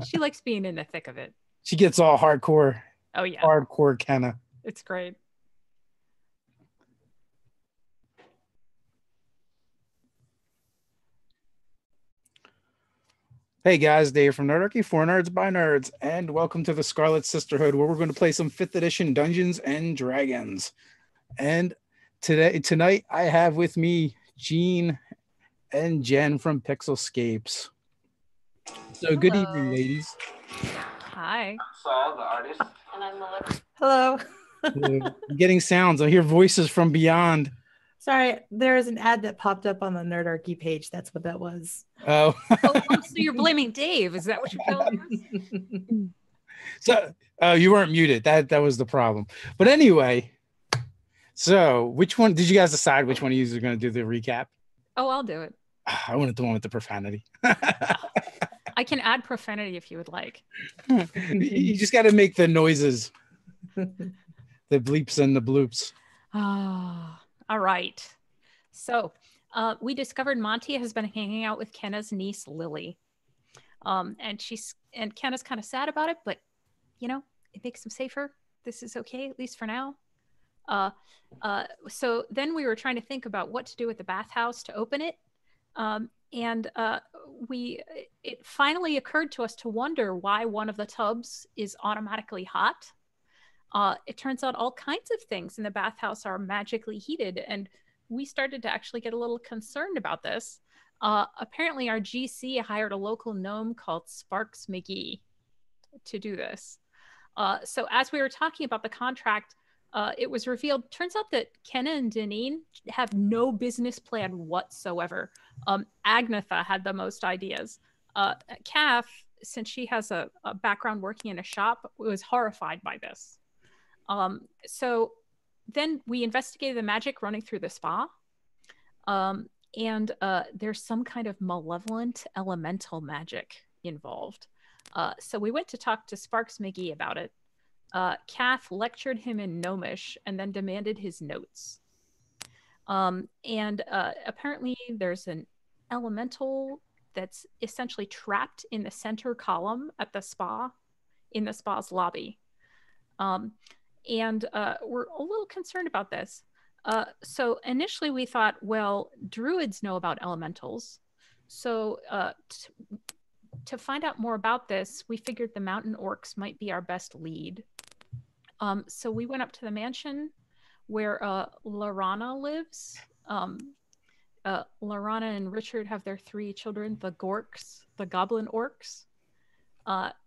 She likes being in the thick of it. She gets all hardcore. Oh yeah, Hardcore Kenna. it's great. Hey guys, Dave from Nerdarchy, for nerds by nerds, and welcome to the Scarlet Sisterhood, where we're going to play some 5th edition Dungeons and Dragons. And tonight, I have with me Jean and Jen from Pixel Scapes. So good evening, ladies. Hi. I'm Saul, the artist. And I'm Melissa. Hello. I'm getting sounds. I hear voices from beyond. Sorry, there is an ad that popped up on the Nerdarchy page. That's what that was. Oh. So you're blaming Dave? Is that what you're telling us? So you weren't muted. That was the problem. But anyway, so which one did you guys decide? Which one of you are going to do the recap? Oh, I'll do it. I wanted the one with the profanity. I can add profanity if you would like. You just got to make the noises, the bleeps and the bloops. Ah, all right. So we discovered Monty has been hanging out with Kenna's niece, Lily. And Kenna's kind of sad about it, but you know, it makes him safer. This is okay, at least for now. So then we were trying to think about what to do with the bathhouse to open it. It finally occurred to us to wonder why one of the tubs is automatically hot. It turns out all kinds of things in the bathhouse are magically heated, and we started to actually get a little concerned about this. Apparently our GC hired a local gnome called Sparks McGee to do this. So as we were talking about the contract, it was revealed, turns out that Kenna and Deneen have no business plan whatsoever. Agnetha had the most ideas. Kath, since she has a background working in a shop, was horrified by this. So then we investigated the magic running through the spa. And there's some kind of malevolent elemental magic involved. So we went to talk to Sparks McGee about it. Kath lectured him in Gnomish and then demanded his notes. Apparently there's an elemental that's essentially trapped in the center column at the spa, in the spa's lobby. We're a little concerned about this. So initially we thought, well, druids know about elementals. So to find out more about this, we figured the mountain orcs might be our best lead. So we went up to the mansion where Lorana lives. Lorana and Richard have their 3 children, the Gorks, the goblin orcs.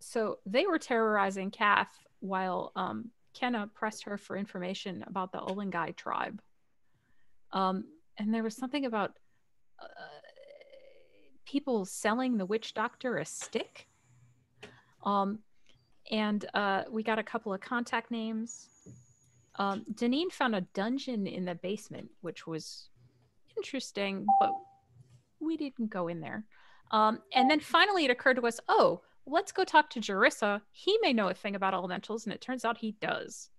So they were terrorizing Kath while Kenna pressed her for information about the Olingai tribe. And there was something about people selling the witch doctor a stick. We got a couple of contact names. Deneen found a dungeon in the basement, which was interesting, but we didn't go in there. And then finally it occurred to us, oh, let's go talk to Jerissa. He may know a thing about elementals, and it turns out he does.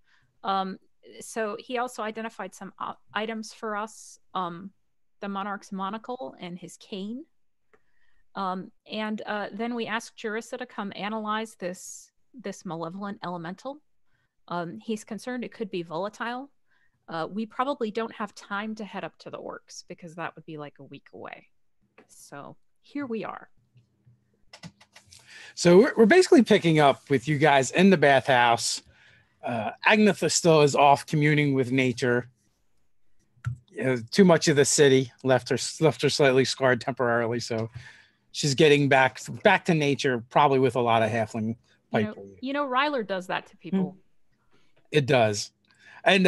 So he also identified some items for us, the monarch's monocle and his cane. Then we asked Jerissa to come analyze this malevolent elemental. He's concerned it could be volatile. We probably don't have time to head up to the orcs because that would be like a week away. So here we are. So we're basically picking up with you guys in the bathhouse. Agnetha still is off communing with nature. Too much of the city left her slightly scarred temporarily, so she's getting back to nature, probably with a lot of halfling pipe. You know, Ryler does that to people. It does. And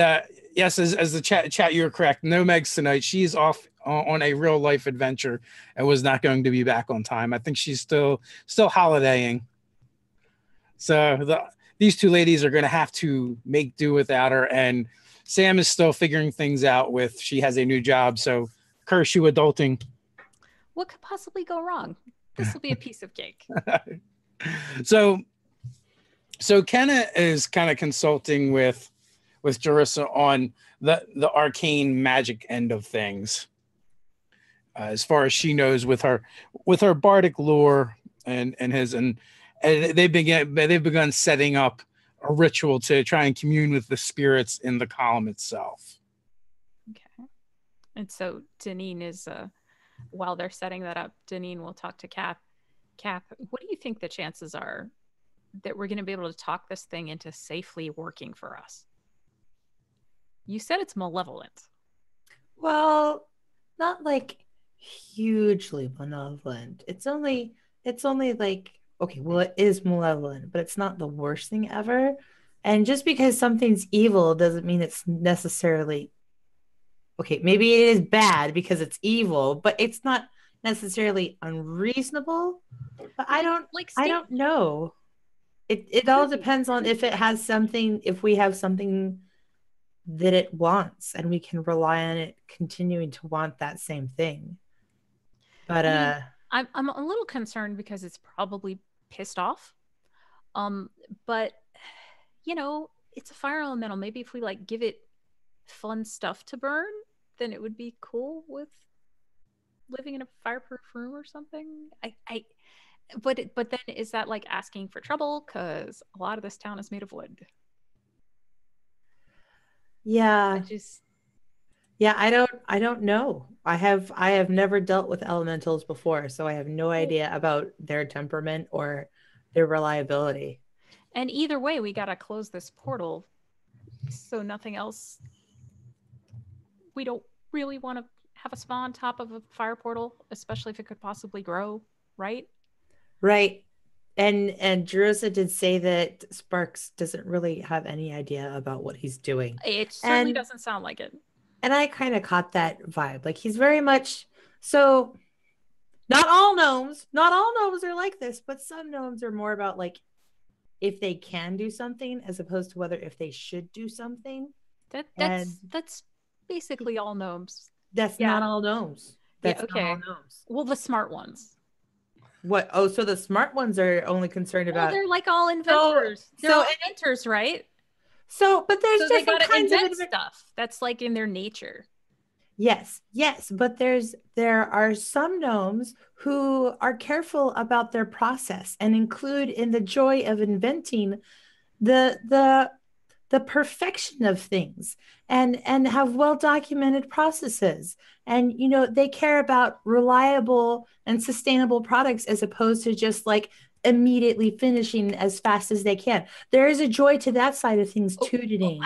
yes, as the chat, you're correct. No Megs tonight. She's off on a real life adventure and was not going to be back on time. I think she's still holidaying. So these 2 ladies are going to have to make do without her. And Sam is still figuring things out she has a new job. So curse you, adulting. What could possibly go wrong? This will be a piece of cake. So Kenna is kind of consulting with Jerissa on the arcane magic end of things. As far as she knows, with her bardic lore and they've begun setting up a ritual to try and commune with the spirits in the column itself. Okay. And so Deneen is while they're setting that up, Deneen will talk to Cap. Cap, what do you think the chances are that we're going to be able to talk this thing into safely working for us? You said it's malevolent. Well, not like hugely malevolent. It's only like, okay, well, it is malevolent, but it's not the worst thing ever. And just because something's evil doesn't mean it's necessarily okay. Maybe it is bad because it's evil, but it's not necessarily unreasonable. But I don't know. It all depends on if it has something, if we have something that it wants and we can rely on it continuing to want that same thing. But I'm a little concerned because it's probably pissed off. But you know, it's a fire elemental. Maybe if we like give it fun stuff to burn, then it would be cool with living in a fireproof room or something. But then is that like asking for trouble? Because a lot of this town is made of wood. yeah, I don't know. I have never dealt with elementals before, so I have no idea about their temperament or their reliability. And either way, we gotta close this portal so nothing else. We don't really want to have a spawn on top of a fire portal, especially if it could possibly grow, right? Right. And Jerusa did say that Sparks doesn't really have any idea about what he's doing. It certainly doesn't sound like it. And I kind of caught that vibe. Like he's very much so not all gnomes are like this, but some gnomes are more about like if they can do something as opposed to whether if they should do something. That's basically all gnomes. That's not all gnomes. That's okay. not all gnomes. Well, the smart ones. What? Oh, so the smart ones are only concerned about. They're like all inventors. They're all inventors, right? So, but there's different kinds of stuff that's like in their nature. Yes, but there are some gnomes who are careful about their process and include in the joy of inventing the perfection of things and have well documented processes, and you know they care about reliable and sustainable products as opposed to just like immediately finishing as fast as they can. There is a joy to that side of things too, Deneen.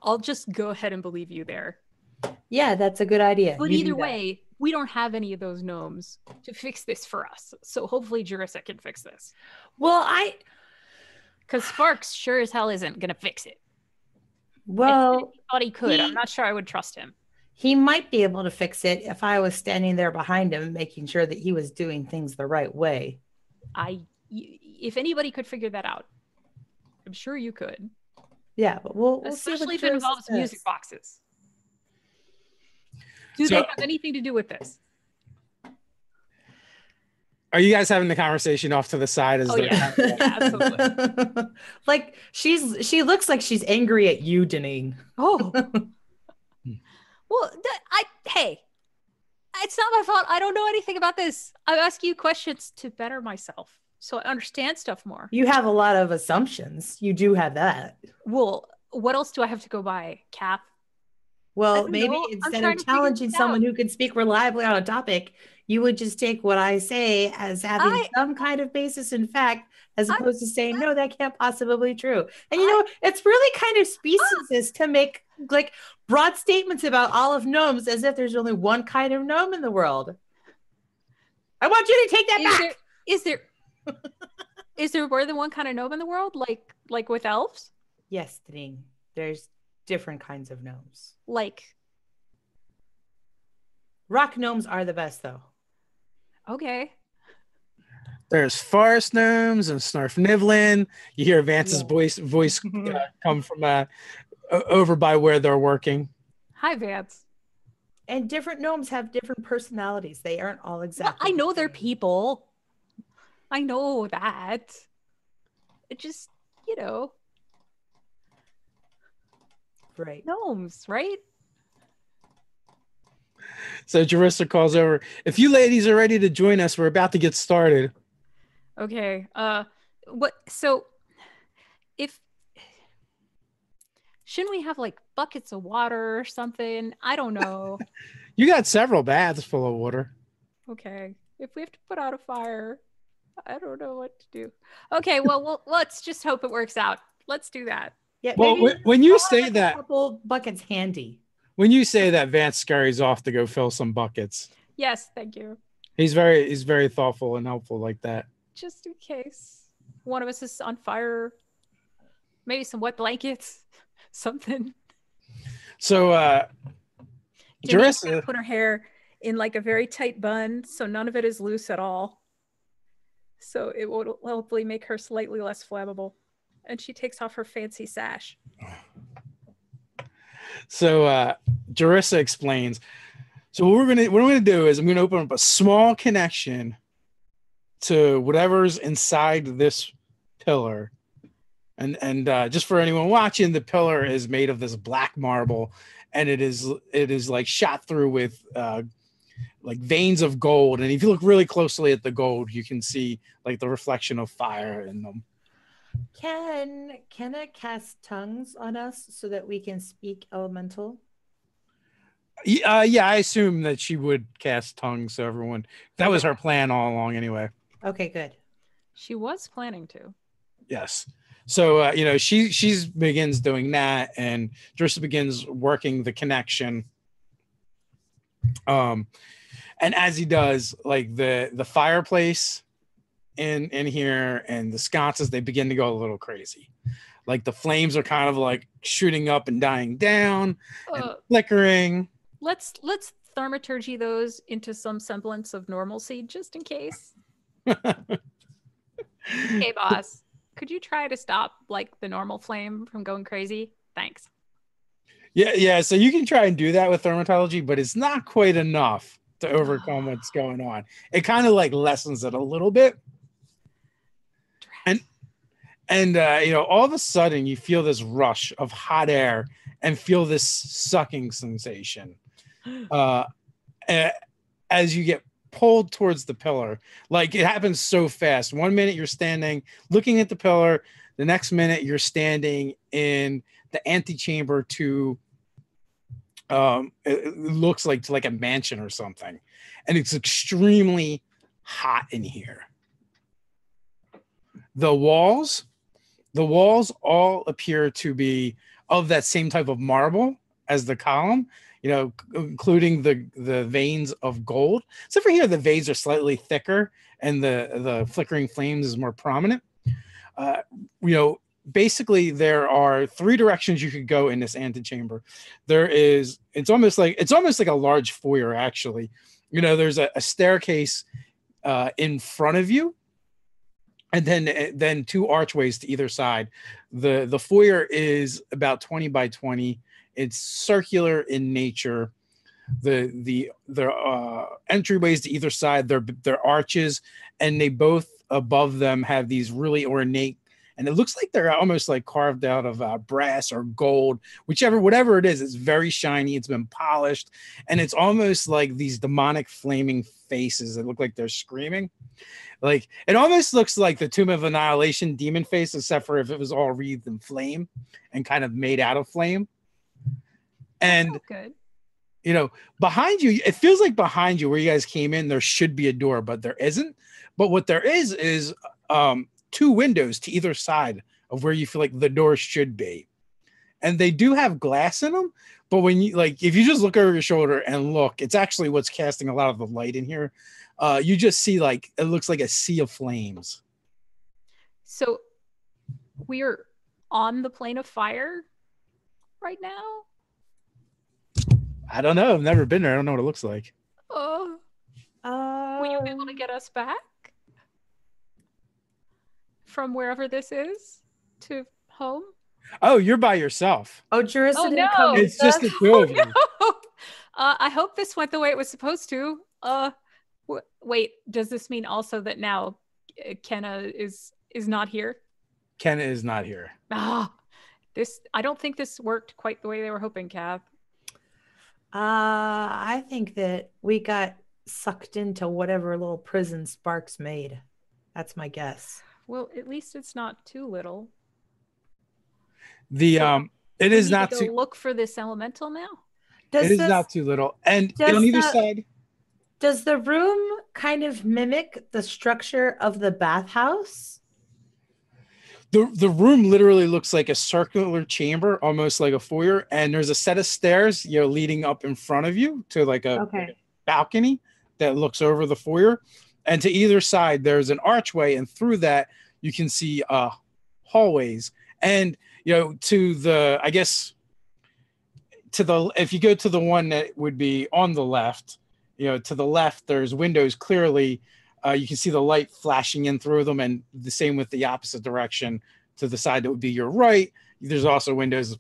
I'll just go ahead and believe you there. Yeah, that's a good idea. But either way, we don't have any of those gnomes to fix this for us. So hopefully Jurissa can fix this. Well, because Sparks sure as hell isn't going to fix it. Well, he thought he could. I'm not sure I would trust him. He might be able to fix it if I was standing there behind him, making sure that he was doing things the right way. If anybody could figure that out, I'm sure you could. Yeah, but we'll especially if it involves music boxes. Do they have anything to do with this? Are you guys having the conversation off to the side as yeah, absolutely. Like she looks like she's angry at you, Deneen. Oh. Well, hey, it's not my fault. I don't know anything about this. I'm asking you questions to better myself so I understand stuff more. You have a lot of assumptions. You do have that. Well, what else do I have to go by, Cap? Well, maybe instead of challenging someone who could speak reliably on a topic, you would just take what I say as having some kind of basis in fact, as opposed to saying, no, that can't possibly be true. And you know, it's really kind of speciesist to make like broad statements about all of gnomes as if there's only one kind of gnome in the world. I want you to take that back. Is there more than one kind of gnome in the world? Like with elves? Yes, Deneen. There's different kinds of gnomes. Like rock gnomes are the best though. Okay. There's forest gnomes and Snarfnivlin. You hear Vance's voice come from over by where they're working. Hi, Vance. And different gnomes have different personalities. They aren't all exactly. Well, I know they're people. I know that. It just, you know. Right. Gnomes, right? So Jarissa calls over. If you ladies are ready to join us, we're about to get started. Okay. What? So, if shouldn't we have like buckets of water or something? I don't know. You got several baths full of water. Okay. If we have to put out a fire, I don't know what to do. Okay. Well, let's just hope it works out. Let's do that. Yeah, Well, maybe when you I'll have, say like, that, a couple buckets handy. when you say that, Vance scurries off to go fill some buckets. Yes. Thank you. He's very thoughtful and helpful like that. Just in case one of us is on fire, maybe some wet blankets, something. So Janine's Jarissa, gonna put her hair in like a very tight bun, so none of it is loose at all. So it will hopefully make her slightly less flammable. And she takes off her fancy sash. so Jarissa explains. So what I'm gonna do is I'm gonna open up a small connection to whatever's inside this pillar. And just for anyone watching, the pillar is made of this black marble, and it is like shot through with like veins of gold. And if you look really closely at the gold, you can see like the reflection of fire in them. Can it cast tongues on us so that we can speak elemental? Yeah, I assume that she would cast tongues. So everyone, that was her plan all along, anyway. Okay, good. She was planning to. Yes. So she begins doing that, and Drissa begins working the connection. And as he does, like the fireplace in here and the sconces, they begin to go a little crazy. Like the flames are kind of like shooting up and dying down and flickering. Let's thaumaturgy those into some semblance of normalcy, just in case. Hey, boss. Could you try to stop like the normal flame from going crazy? Thanks. Yeah. So you can try and do that with thaumaturgy, but it's not quite enough to overcome what's going on. It kind of like lessens it a little bit. And all of a sudden you feel this rush of hot air and feel this sucking sensation as you get pulled towards the pillar. Like it happens so fast. 1 minute you're standing looking at the pillar, the next minute you're standing in the antechamber to it looks like a mansion or something, and it's extremely hot in here. The walls all appear to be of that same type of marble as the column, including the veins of gold. Except for here, the veins are slightly thicker and the flickering flames is more prominent. Basically there are 3 directions you could go in this antechamber. It's almost like a large foyer, actually. There's a staircase in front of you, and then 2 archways to either side. The foyer is about 20 by 20. It's circular in nature. The entryways to either side, they're arches, and they both above them have these really ornate, and it looks like they're almost like carved out of brass or gold, whatever it is. It's very shiny. It's been polished, and it's almost like these demonic flaming faces that look like they're screaming. Like it almost looks like the Tomb of Annihilation demon face, except for if it was all wreathed in flame and kind of made out of flame. And good. Behind you, it feels like behind you where you guys came in, there should be a door, but there isn't. But what there is 2 windows to either side of where you feel like the door should be. And they do have glass in them, but when you if you just look over your shoulder and look, it's actually what's casting a lot of the light in here. You just see it looks like a sea of flames. So we're on the plane of fire right now? I don't know. I've never been there. I don't know what it looks like. Will you be able to get us back from wherever this is to home? Oh, you're by yourself. Oh, Jarissa Oh, didn't no. come with It's just the us. 2 of you. No. I hope this went the way it was supposed to. Wait, does this mean also that now Kenna is not here? Kenna is not here. I don't think this worked quite the way they were hoping, Kath. I think that we got sucked into whatever little prison Sparks made. That's my guess. Well, at least it's not too little. The So it we is need to not go too look for this elemental now. it Does is this not too little. And on does either the side, does the room kind of mimic the structure of the bathhouse? the room literally looks like a circular chamber, almost like a foyer, and there's a set of stairs, leading up in front of you to like a Okay. balcony that looks over the foyer. And to either side, there's an archway, and through that, you can see hallways. And to the, I guess, to the, if you go to the one that would be on the left, to the left, there's windows clearly. You can see the light flashing in through them, and the same with the opposite direction to the side that would be your right. There's also windows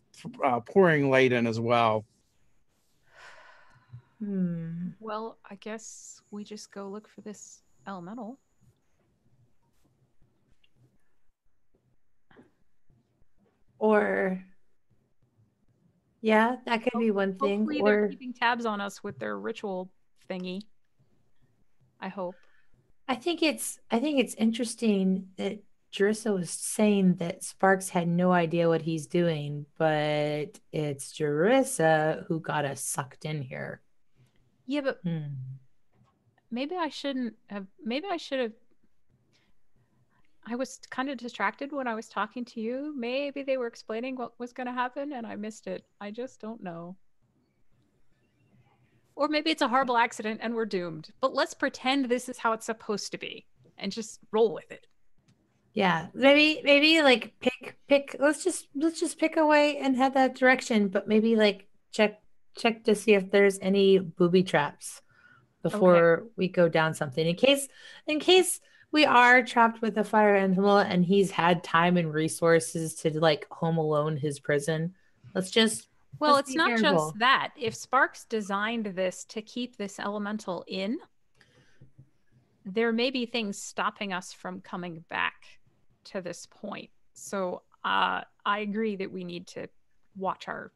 pouring light in as well. Well, I guess we just go look for this elemental. Or yeah, that could be one thing. Hopefully Or they're keeping tabs on us with their ritual thingy. I hope. I think it's interesting that Jerissa was saying that Sparks had no idea what he's doing, but it's Jerissa who got us sucked in here. Yeah, but maybe I shouldn't have. Maybe I should have. I was kind of distracted when I was talking to you. Maybe they were explaining what was going to happen and I missed it. I just don't know. Or maybe it's a horrible accident and we're doomed. But let's pretend this is how it's supposed to be and just roll with it. Yeah, maybe like pick. Let's just pick away and head that direction. But maybe like check to see if there's any booby traps before we go down something. In case we are trapped with a fire animal and he's had time and resources to like home alone his prison. Well, it's not just that. If Sparks designed this to keep this elemental in, there may be things stopping us from coming back to this point. So I agree that we need to watch our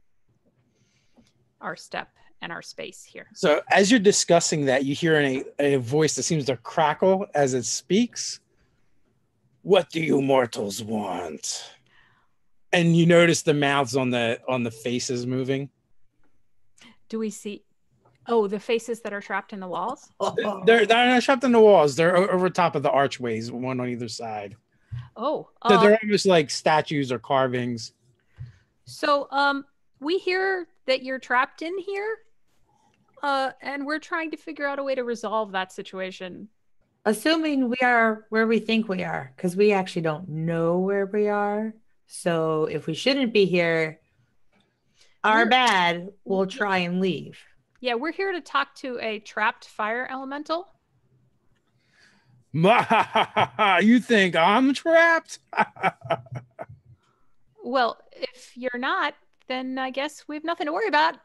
step and our space here. So as you're discussing that, you hear a voice that seems to crackle as it speaks. What do you mortals want? And you notice the mouths on the faces moving. Do we see? Oh, the faces that are trapped in the walls? They're not trapped in the walls. They're over top of the archways, one on either side. Oh. So they're almost like statues or carvings. So, we hear that you're trapped in here. And we're trying to figure out a way to resolve that situation. Assuming we are where we think we are, because we actually don't know where we are. So if we shouldn't be here, we'll try and leave. Yeah, we're here to talk to a trapped fire elemental. You think I'm trapped? Well, if you're not, then I guess we have nothing to worry about.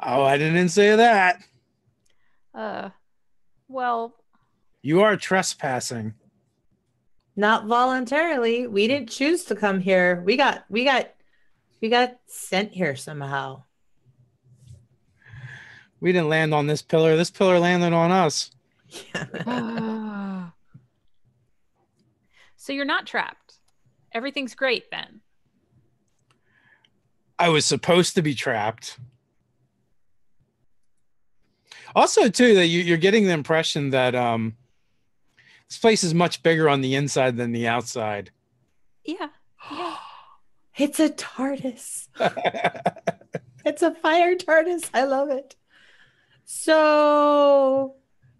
Oh, I didn't say that. Well, you are trespassing. Not voluntarily. We didn't choose to come here. We got sent here somehow. We didn't land on this pillar. This pillar landed on us. So you're not trapped. Everything's great then. I was supposed to be trapped. Also, too, that you're getting the impression that this place is much bigger on the inside than the outside. Yeah. It's a TARDIS. It's a fire TARDIS. I love it. So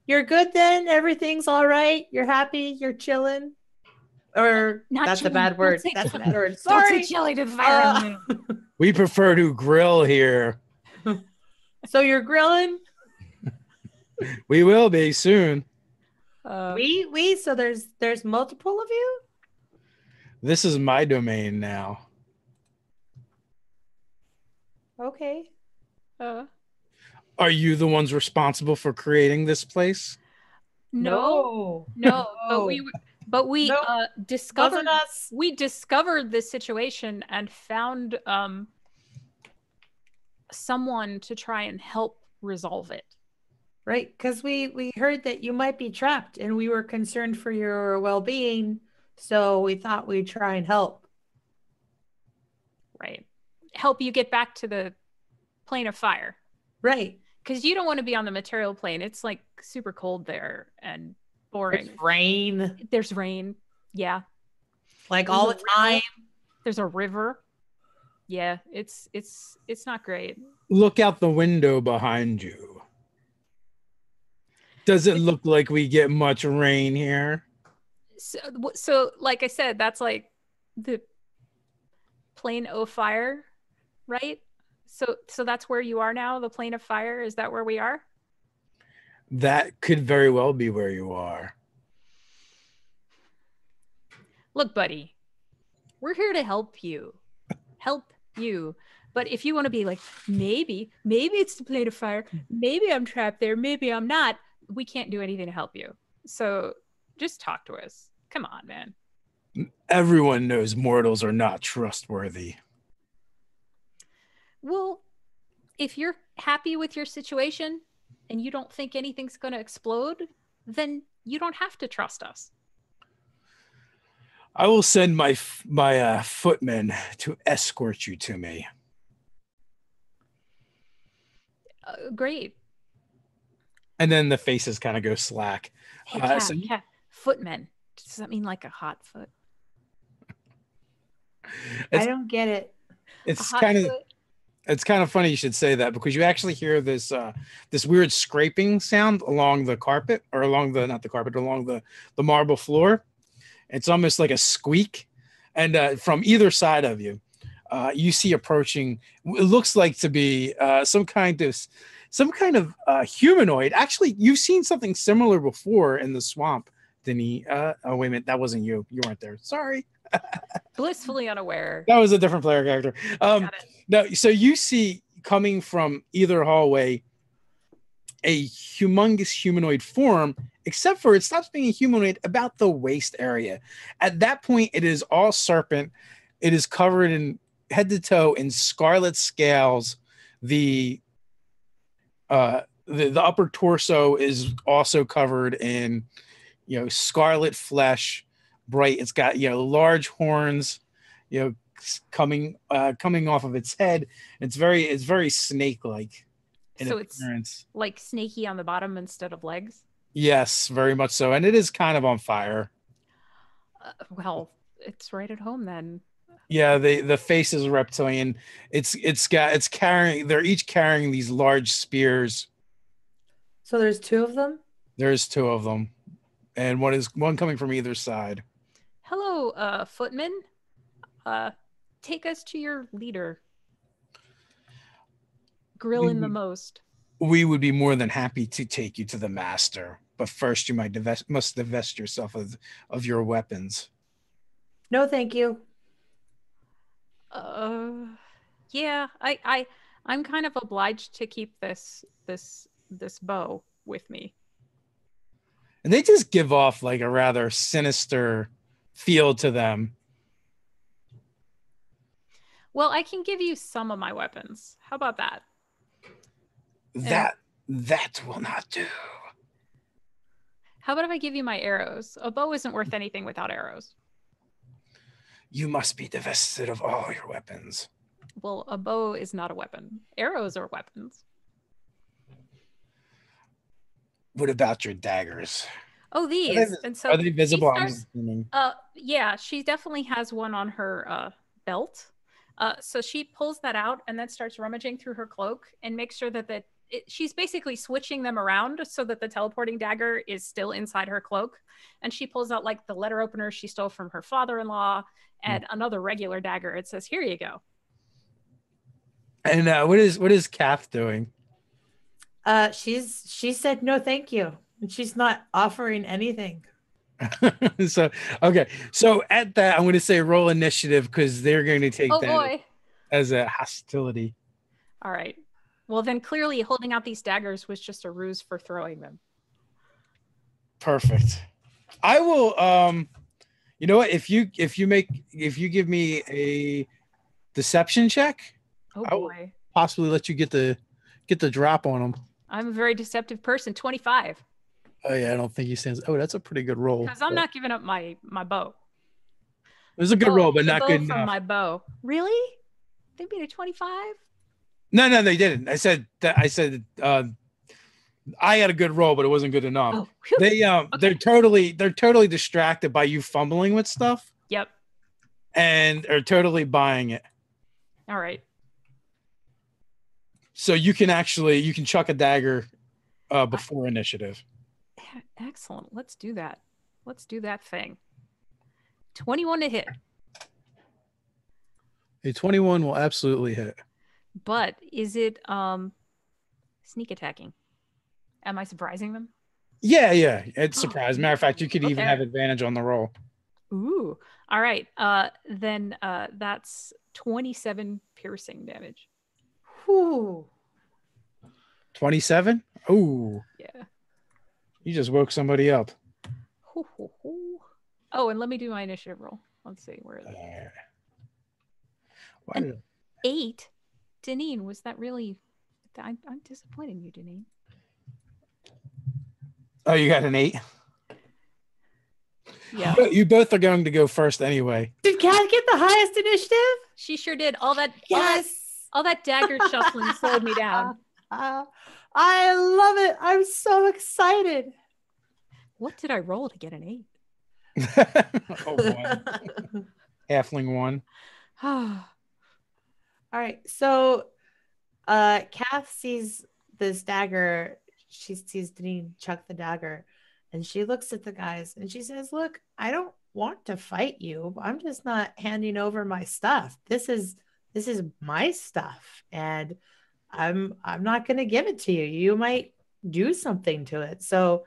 you're good then? Everything's all right? You're happy? You're chilling? Or that's chilling. A bad word. That's a bad word. Sorry. Don't say chilling to the fire. We prefer to grill here. So you're grilling? We will be soon. So there's multiple of you? This is my domain now. Okay. Are you the ones responsible for creating this place? No. But we discovered this situation and found someone to try and help resolve it. Right, because we heard that you might be trapped and we were concerned for your well-being, so we thought we'd try and help. Right. Help you get back to the plane of fire. Right. Because you don't want to be on the material plane. It's like super cold there and boring. There's rain. There's rain. Yeah. Like There's all a the time. There's a river. Yeah, it's not great. Look out the window behind you. Does it look like we get much rain here? So like I said, that's like the plane of fire, right? So that's where you are now, the plane of fire. Is that where we are? That could very well be where you are. Look, buddy, we're here to help you. Help you. But if you want to be like, maybe it's the plane of fire, maybe I'm trapped there, maybe I'm not, we can't do anything to help you. So just talk to us. Come on, man. Everyone knows mortals are not trustworthy. Well, if you're happy with your situation and you don't think anything's going to explode, then you don't have to trust us. I will send my footmen to escort you to me. Great. And then the faces kind of go slack. Hey, cat, footmen. Does that mean like a hot foot? I don't get it. It's kind of funny you should say that, because you actually hear this this weird scraping sound along the carpet, or along the along the marble floor. It's almost like a squeak, and from either side of you, you see approaching. It looks like to be some kind of humanoid. Actually, you've seen something similar before in the swamp, Denny. Oh wait a minute, that wasn't you. You weren't there. Sorry. Blissfully unaware. That was a different player character. No, so you see coming from either hallway a humongous humanoid form, except for it stops being a humanoid about the waist area. At that point, it is all serpent. It is covered in head to toe in scarlet scales. The upper torso is also covered in, scarlet flesh, bright. It's got, large horns, coming off of its head. It's very snake-like in appearance. It's like snaky on the bottom instead of legs. Yes, very much so, and it is kind of on fire. Well, it's right at home then. Yeah, the face is reptilian. They're each carrying these large spears. So there's two of them? There's two of them, and one coming from either side. Hello, footman. Take us to your leader. Grilling the most. We would be more than happy to take you to the master, but first you must divest yourself of your weapons. No, thank you. Yeah, I'm kind of obliged to keep this bow with me. And they just give off like a rather sinister feel to them. Well, I can give you some of my weapons. How about that? That will not do. How about if I give you my arrows? A bow isn't worth anything without arrows. You must be divested of all your weapons. Well, a bow is not a weapon. Arrows are weapons. What about your daggers? Oh, these. Are they visible? Yeah, she definitely has one on her belt. So she pulls that out and then starts rummaging through her cloak and makes sure that she's basically switching them around so that the teleporting dagger is still inside her cloak. And she pulls out like the letter opener she stole from her father-in-law and another regular dagger. It says, "Here you go." And what is Kath doing? She said no, thank you, and she's not offering anything. So okay, so at that I'm going to say roll initiative, because they're going to take that as a hostility. All right. Well, then clearly holding out these daggers was just a ruse for throwing them. Perfect. I will. You know what? If you give me a deception check, oh boy, possibly let you get the drop on him. I'm a very deceptive person. 25. Oh yeah, I don't think he stands. Oh, that's a pretty good roll. Because I'm not giving up my bow. It was a good roll, but the not bow good from enough. my bow. Really? They beat a 25? No, they didn't. I said I had a good roll, but it wasn't good enough. Oh, whew. They're totally distracted by you fumbling with stuff. Yep. And are totally buying it. All right. So you can chuck a dagger before initiative. Excellent. Let's do that. Let's do that thing. 21 to hit. A 21 will absolutely hit. But is it sneak attacking? Am I surprising them? Yeah. It's surprise. Matter of fact, you could even Okay. have advantage on the roll. Ooh. All right. Then that's 27 piercing damage. Whew. 27? Ooh. Yeah. You just woke somebody up. Hoo, hoo, hoo. Oh, and let me do my initiative roll. Let's see. Where is it? Why did 8? Deneen, was that really... I'm disappointed in you, Deneen. Oh, you got an 8? Yeah. You both are going to go first anyway. Did Kat get the highest initiative? She sure did. All that dagger shuffling slowed me down. I love it. I'm so excited. What did I roll to get an 8? Oh, 1. Halfling 1. All right. So Kath sees this dagger. She sees Deneen chuck the dagger, and she looks at the guys and she says, "Look, I don't want to fight you. I'm just not handing over my stuff. This is my stuff, and I'm not going to give it to you. You might do something to it. So,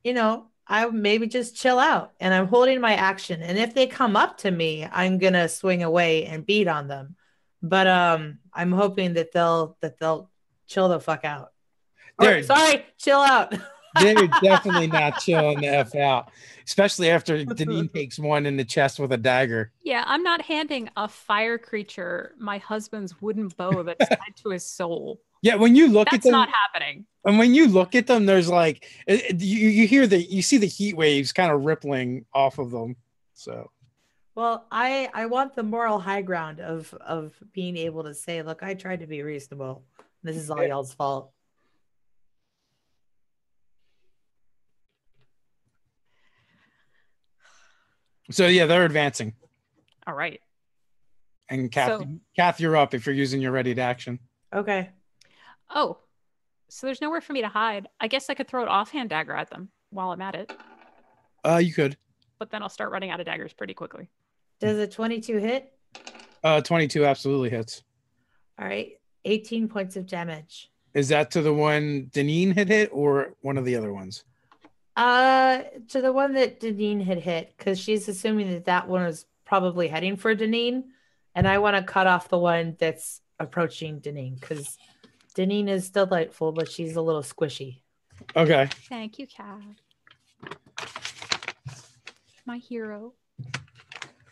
I maybe just chill out, and I'm holding my action. And if they come up to me, I'm going to swing away and beat on them. But I'm hoping that they'll chill the fuck out. Chill out. They're definitely not chilling the F out, especially after Deneen takes one in the chest with a dagger. Yeah, I'm not handing a fire creature my husband's wooden bow that's tied to his soul. Yeah, when you look at them, that's not happening. And when you look at them, there's like you see the heat waves kind of rippling off of them. So, well, I want the moral high ground of being able to say, look, I tried to be reasonable. This is all y'all's fault. So yeah, they're advancing. All right. And Kath, you're up if you're using your ready to action. Okay. Oh, so there's nowhere for me to hide. I guess I could throw an offhand dagger at them while I'm at it. You could. But then I'll start running out of daggers pretty quickly. Does a 22 hit? 22 absolutely hits. All right. 18 points of damage. Is that to the one Deneen had hit or one of the other ones? To the one that Deneen had hit, because she's assuming that one was probably heading for Deneen, and I want to cut off the one that's approaching Deneen, because Deneen is delightful, but she's a little squishy. Okay. Thank you, Kat. My hero.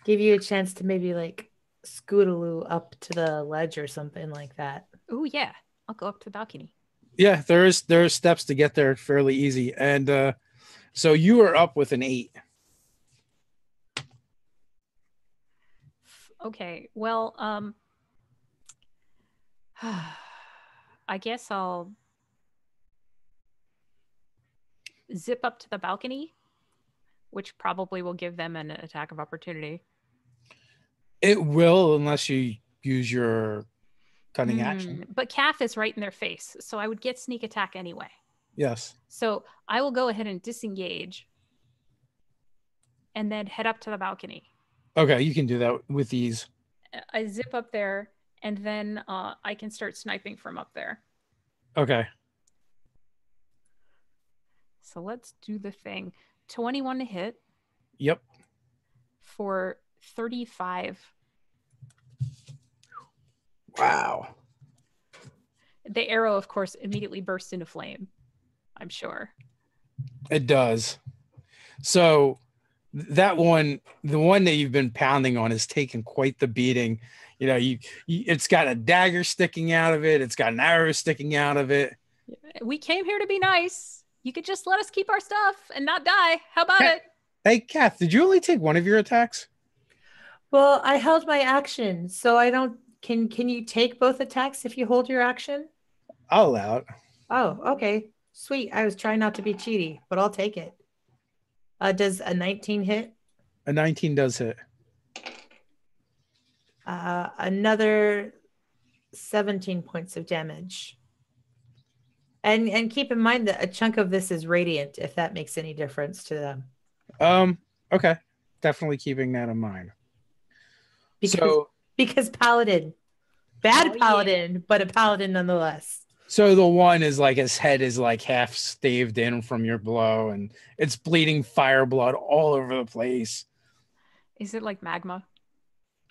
Give you a chance to maybe like scootaloo up to the ledge or something like that. Oh yeah, I'll go up to the balcony. Yeah, there are steps to get there fairly easy, and so you are up with an 8. Okay, well, I guess I'll zip up to the balcony, which probably will give them an attack of opportunity. It will, unless you use your cunning action. But Calf is right in their face, so I would get sneak attack anyway. Yes. So I will go ahead and disengage and then head up to the balcony. Okay, you can do that with ease. I zip up there, and then I can start sniping from up there. Okay. So let's do the thing. 21 to hit. Yep. For 35. Wow. The arrow, of course, immediately bursts into flame, I'm sure. It does. So that one, the one that you've been pounding on, has taken quite the beating. You know, it's got a dagger sticking out of it. It's got an arrow sticking out of it. We came here to be nice. You could just let us keep our stuff and not die. How about it? Hey, Kath, did you only take one of your attacks? Well, I held my action, so I don't. Can you take both attacks if you hold your action? I'll allow it. Oh, okay. Sweet. I was trying not to be cheaty, but I'll take it. Does a 19 hit? A 19 does hit. Another 17 points of damage. And keep in mind that a chunk of this is radiant, if that makes any difference to them. Okay. Definitely keeping that in mind. Because paladin. Bad paladin, but a paladin nonetheless. So the one is like his head is like half staved in from your blow, and it's bleeding fire blood all over the place. Is it like magma?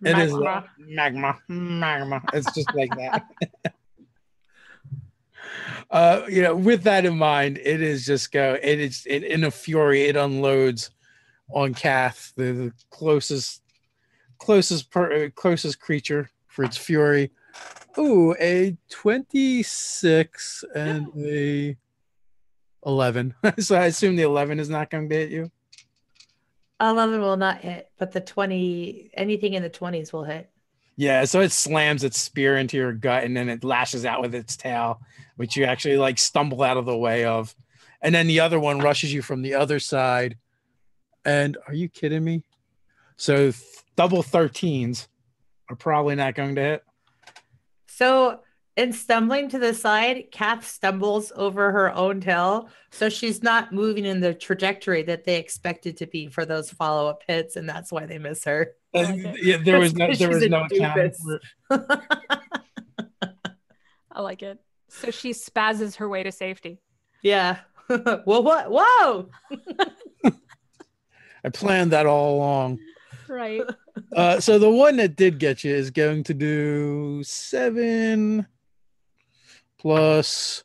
It is magma. It's just like that. You know, with that in mind, it is just in a fury. It unloads on Kath, the closest creature for its fury. Ooh, a 26 and a 11. So I assume the 11 is not going to hit you. 11 will not hit, but the 20, anything in the 20s will hit. Yeah, so it slams its spear into your gut, and then it lashes out with its tail, which you actually like stumble out of the way of. And then the other one rushes you from the other side. And are you kidding me? So double 13s are probably not going to hit. So in stumbling to the side, Kath stumbles over her own tail. So she's not moving in the trajectory that they expected to be for those follow-up hits, and that's why they miss her. Yeah, there was no accounting for it. I like it. So she spazzes her way to safety. Yeah. Well, what? Whoa! I planned that all along. Right. So the one that did get you is going to do 7 plus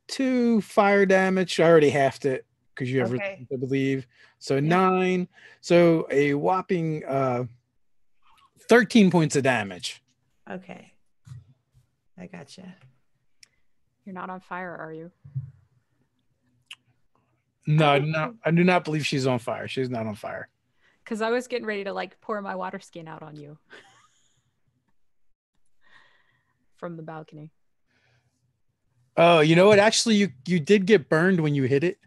2 fire damage. I already halved it because you have, I believe. So 9. So a whopping 13 points of damage. Okay. I gotcha. You're not on fire, are you? No, no, I do not believe she's on fire. She's not on fire. Because I was getting ready to like pour my water skin out on you from the balcony. Oh, you know what? Actually, you did get burned when you hit it.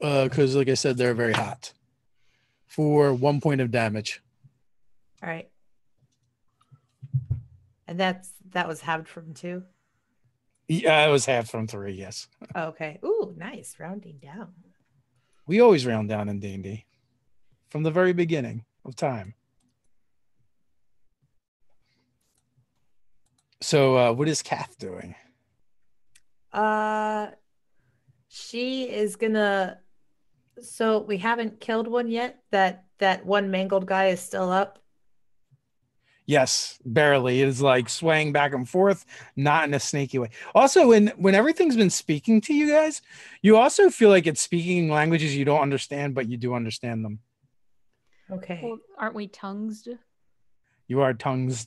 Because like I said, they're very hot. For 1 point of damage. All right. And that was halved from 2? Yeah, it was half from 3, yes. Okay. Ooh, nice. Rounding down. We always round down in D&D. From the very beginning of time. So what is Kath doing? She is gonna, so we haven't killed one yet. That one mangled guy is still up. Yes, barely. It is like swaying back and forth, not in a snaky way. Also, when everything's been speaking to you guys, you also feel like it's speaking languages you don't understand, but you do understand them. Okay. Well, aren't we tongues? You are tongues.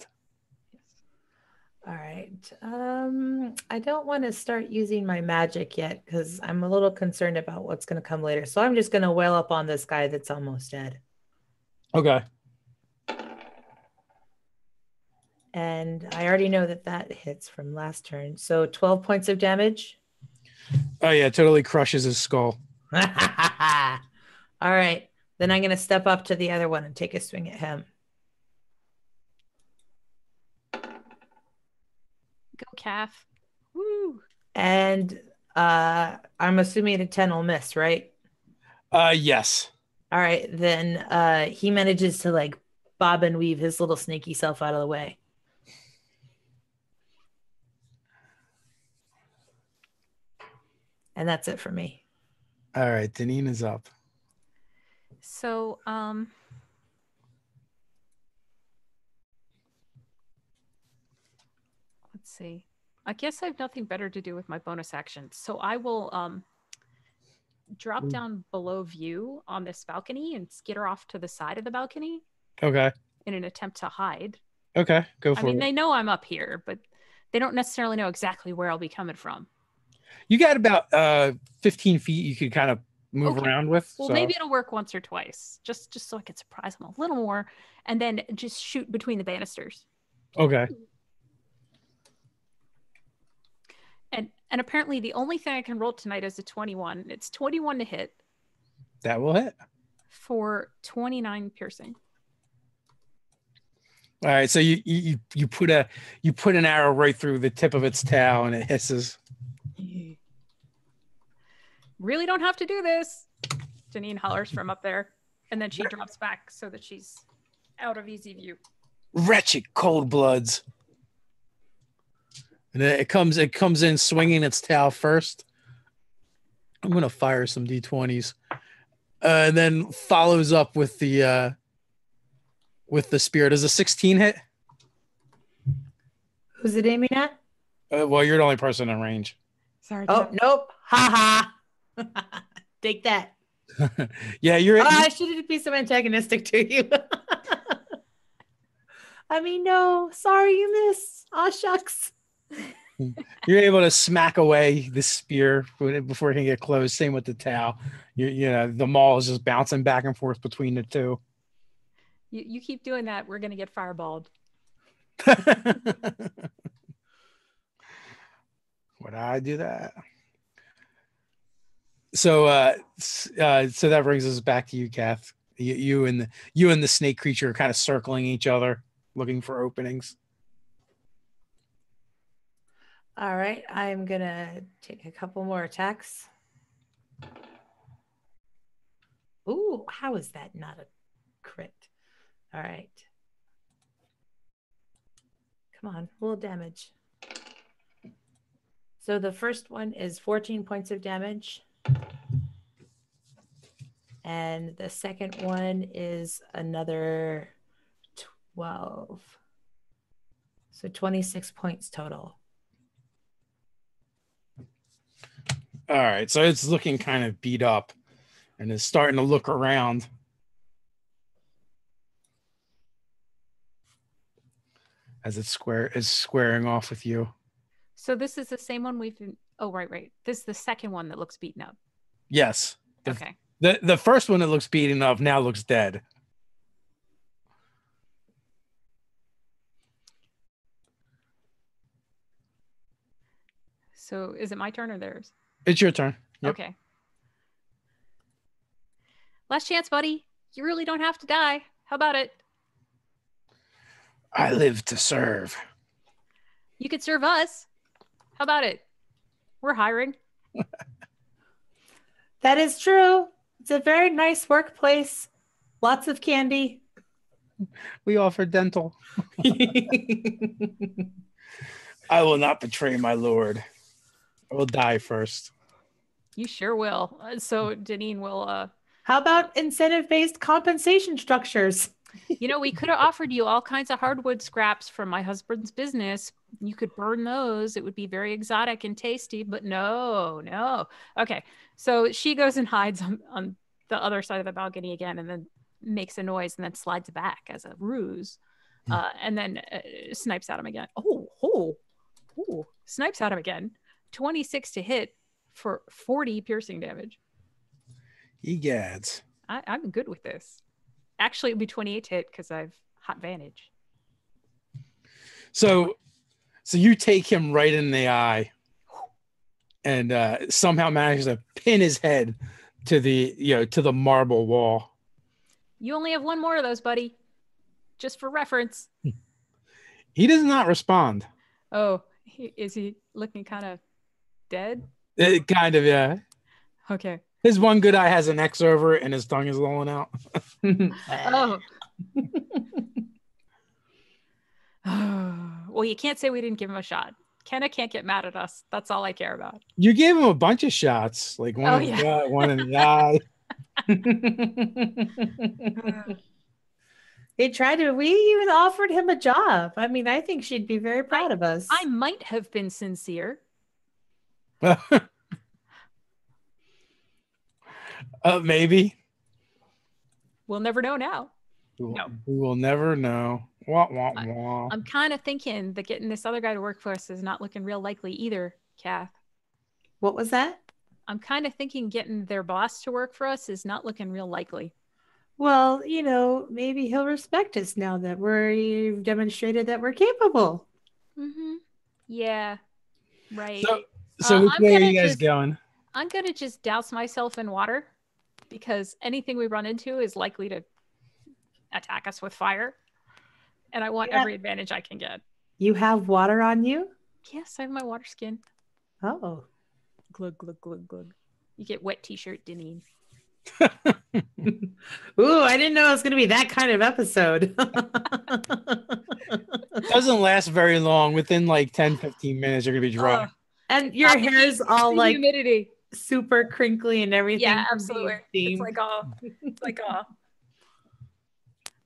All right. I don't want to start using my magic yet because I'm a little concerned about what's going to come later. So I'm just going to wail up on this guy that's almost dead. Okay. And I already know that hits from last turn. So 12 points of damage. Oh, yeah. Totally crushes his skull. All right. Then I'm going to step up to the other one and take a swing at him. Go, Calf. Woo. And I'm assuming a 10 will miss, right? Yes. All right. Then he manages to like bob and weave his little snaky self out of the way. And that's it for me. All right, Deneen is up. So, let's see. I guess I have nothing better to do with my bonus action. So I will drop down below view on this balcony and skitter off to the side of the balcony. Okay. In an attempt to hide. Okay, go for it. I mean, they know I'm up here, but they don't necessarily know exactly where I'll be coming from. You got about 15 feet you could kind of move around with. Well, maybe it'll work once or twice, just so I can surprise them a little more, and then just shoot between the banisters. Okay. And apparently the only thing I can roll tonight is a 21. It's 21 to hit. That will hit. For 29 piercing. All right, so you put an arrow right through the tip of its tail and it hisses. Really don't have to do this. Janine hollers from up there, and then she drops back so that she's out of easy view. Wretched cold bloods. And then it comes in swinging its tail first. I'm gonna fire some d20s, and then follows up with the spear. Does a 16 hit? Who's it aiming at? Well, you're the only person in range. Sorry. Oh, nope. Ha ha. Take that. Yeah, you're. I shouldn't be so antagonistic to you. I mean, no. Sorry, you missed. Aw, shucks. You're able to smack away the spear before it can get close. Same with the towel. The maul is just bouncing back and forth between the two. You keep doing that, we're gonna get fireballed. Would I do that? So that brings us back to you, Kath. You and the snake creature are kind of circling each other, looking for openings. All right, I'm gonna take a couple more attacks. Ooh, how is that not a crit? All right. Come on, roll damage. So the first one is 14 points of damage. And the second one is another 12. So 26 points total. All right, so it's looking kind of beat up and is starting to look around. As it's squaring off with you. So this is the same one we've been... Oh, right. This is the second one that looks beaten up. Yes. Okay. The first one that looks beaten up now looks dead. So is it my turn or theirs? It's your turn. Yep. Okay. Last chance, buddy. You really don't have to die. How about it? I live to serve. You could serve us. How about it? We're hiring. That is true. It's a very nice workplace. Lots of candy. We offer dental. I will not betray my lord. I will die first. You sure will. So Janine will... How about incentive-based compensation structures? We could have offered you all kinds of hardwood scraps from my husband's business. You could burn those. It would be very exotic and tasty, but no. Okay. So she goes and hides on the other side of the balcony again, and then makes a noise and then slides back as a ruse. And then snipes at him again. Oh, snipes at him again. 26 to hit for 40 piercing damage. Egads. I'm good with this. Actually, it'd be 28 to hit because I've hot vantage. So you take him right in the eye, and somehow manages to pin his head to the marble wall. You only have one more of those, buddy. Just for reference. He does not respond. Oh, is he looking kind of dead? Kind of, yeah. Okay. His one good eye has an X over it, and his tongue is lolling out. Oh. Well, you can't say we didn't give him a shot. Kenna can't get mad at us. That's all I care about. You gave him a bunch of shots, like one in the gut, one in the eye. They tried to. We even offered him a job. I mean, I think she'd be very proud of us. I might have been sincere. Maybe. We'll never know now. We will never know. Wah, wah, wah. I'm kind of thinking that getting this other guy to work for us is not looking real likely either, Kath. What was that? I'm kind of thinking getting their boss to work for us is not looking real likely. Well, maybe he'll respect us now that we've demonstrated that we're capable. Mm-hmm. Yeah, right. So which way are you guys going? I'm going to just douse myself in water because anything we run into is likely to attack us with fire. And I want every advantage I can get. You have water on you? Yes, I have my water skin. Oh. Glug, glug, glug, glug. You get wet t-shirt, Deneen. Ooh, I didn't know it was going to be that kind of episode. Doesn't last very long. Within like 10, 15 minutes, you're going to be dry. And your hair is all like humidity. Super crinkly and everything. Yeah, absolutely. It's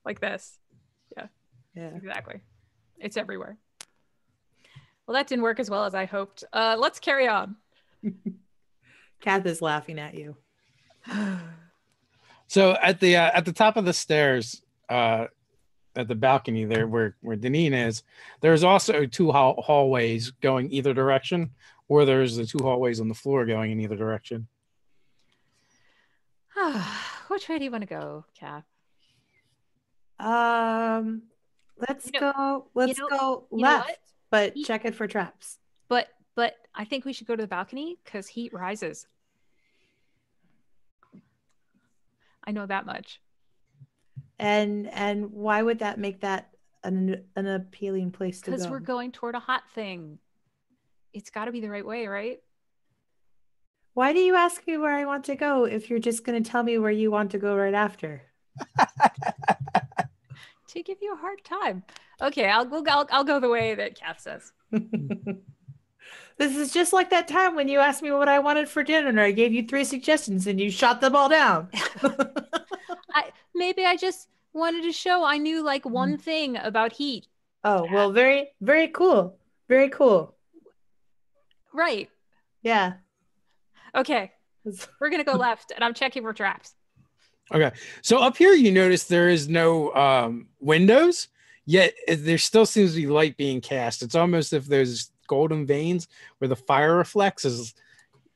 like this. Yeah, exactly. It's everywhere. Well, that didn't work as well as I hoped. Let's carry on. Kath is laughing at you. So at the top of the stairs, at the balcony there where Deneen is, there's also two hallways going either direction, or there's the two hallways on the floor going in either direction. Which way do you want to go, Kath? Let's go left, but check it for traps. But I think we should go to the balcony because heat rises. I know that much. And why would that make that an appealing place to go? Because we're going toward a hot thing. It's got to be the right way, right? Why do you ask me where I want to go if you're just going to tell me where you want to go right after? To give you a hard time. Okay, I'll go the way that Kath says. This is just like that time when you asked me what I wanted for dinner and I gave you 3 suggestions and you shot them all down. Maybe I just wanted to show I knew like one thing about heat. Oh, well, very, very cool. Very cool. Right. Yeah. Okay. We're going to go left and I'm checking for traps. Okay. So up here, you notice there is no windows, yet there still seems to be light being cast. It's almost if there's golden veins where the fire reflects is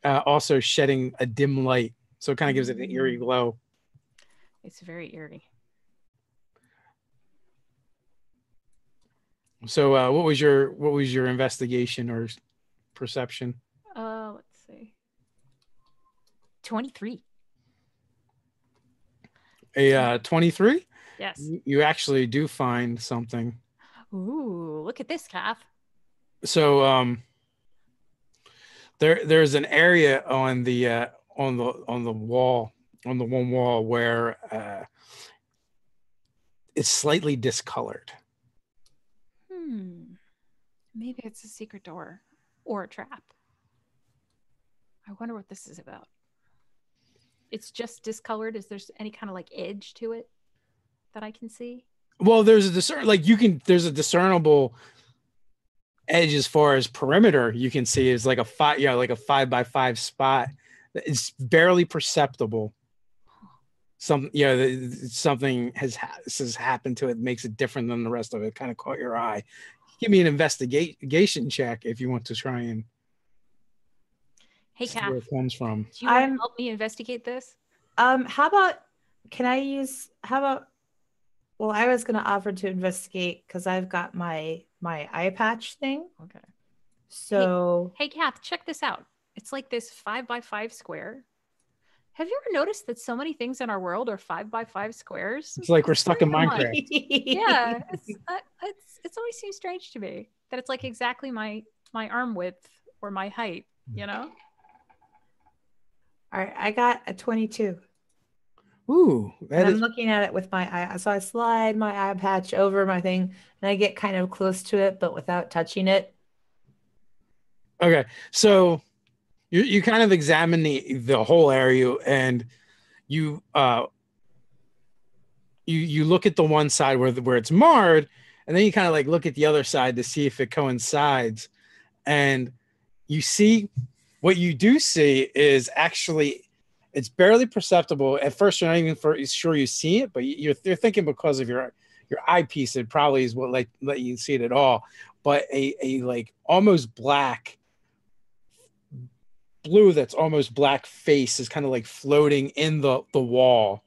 also shedding a dim light. So it kind of gives it an eerie glow. It's very eerie. So what was your investigation or perception? Let's see. 23. A 23? Yes. You actually do find something. Ooh, look at this, Kath. So there's an area on the wall, on the one wall where it's slightly discolored. Maybe it's a secret door or a trap. I wonder what this is about. It's just discolored. Is there any kind of like edge to it that I can see? Well, there's a discernible edge as far as perimeter. You can see is like a 5x5 spot. It's barely perceptible. Something has happened to it, makes it different than the rest of it. Kind of caught your eye. Give me an investigation check if you want to try and. Hey, Kath, where it comes from. Do you want to help me investigate this? Well, I was going to offer to investigate because I've got my eye patch thing. Okay. So. Hey, Kath, check this out. It's like this 5x5 square. Have you ever noticed that so many things in our world are 5x5 squares? It's like we're stuck in Minecraft. Yeah, it's always seems strange to me that it's like exactly my arm width or my height, you know? All right, I got a 22. Ooh, I'm looking at it with my eye. So I slide my eye patch over my thing and I get kind of close to it, but without touching it. Okay, so you kind of examine the whole area and you look at the one side where it's marred, and then you kind of like look at the other side to see if it coincides, and you see what you do see is actually It's barely perceptible. At first, you're not even sure you see it, but you're thinking because of your eyepiece, it probably is what let you see it at all. But a like almost black, blue that's almost black face is kind of like floating in the wall.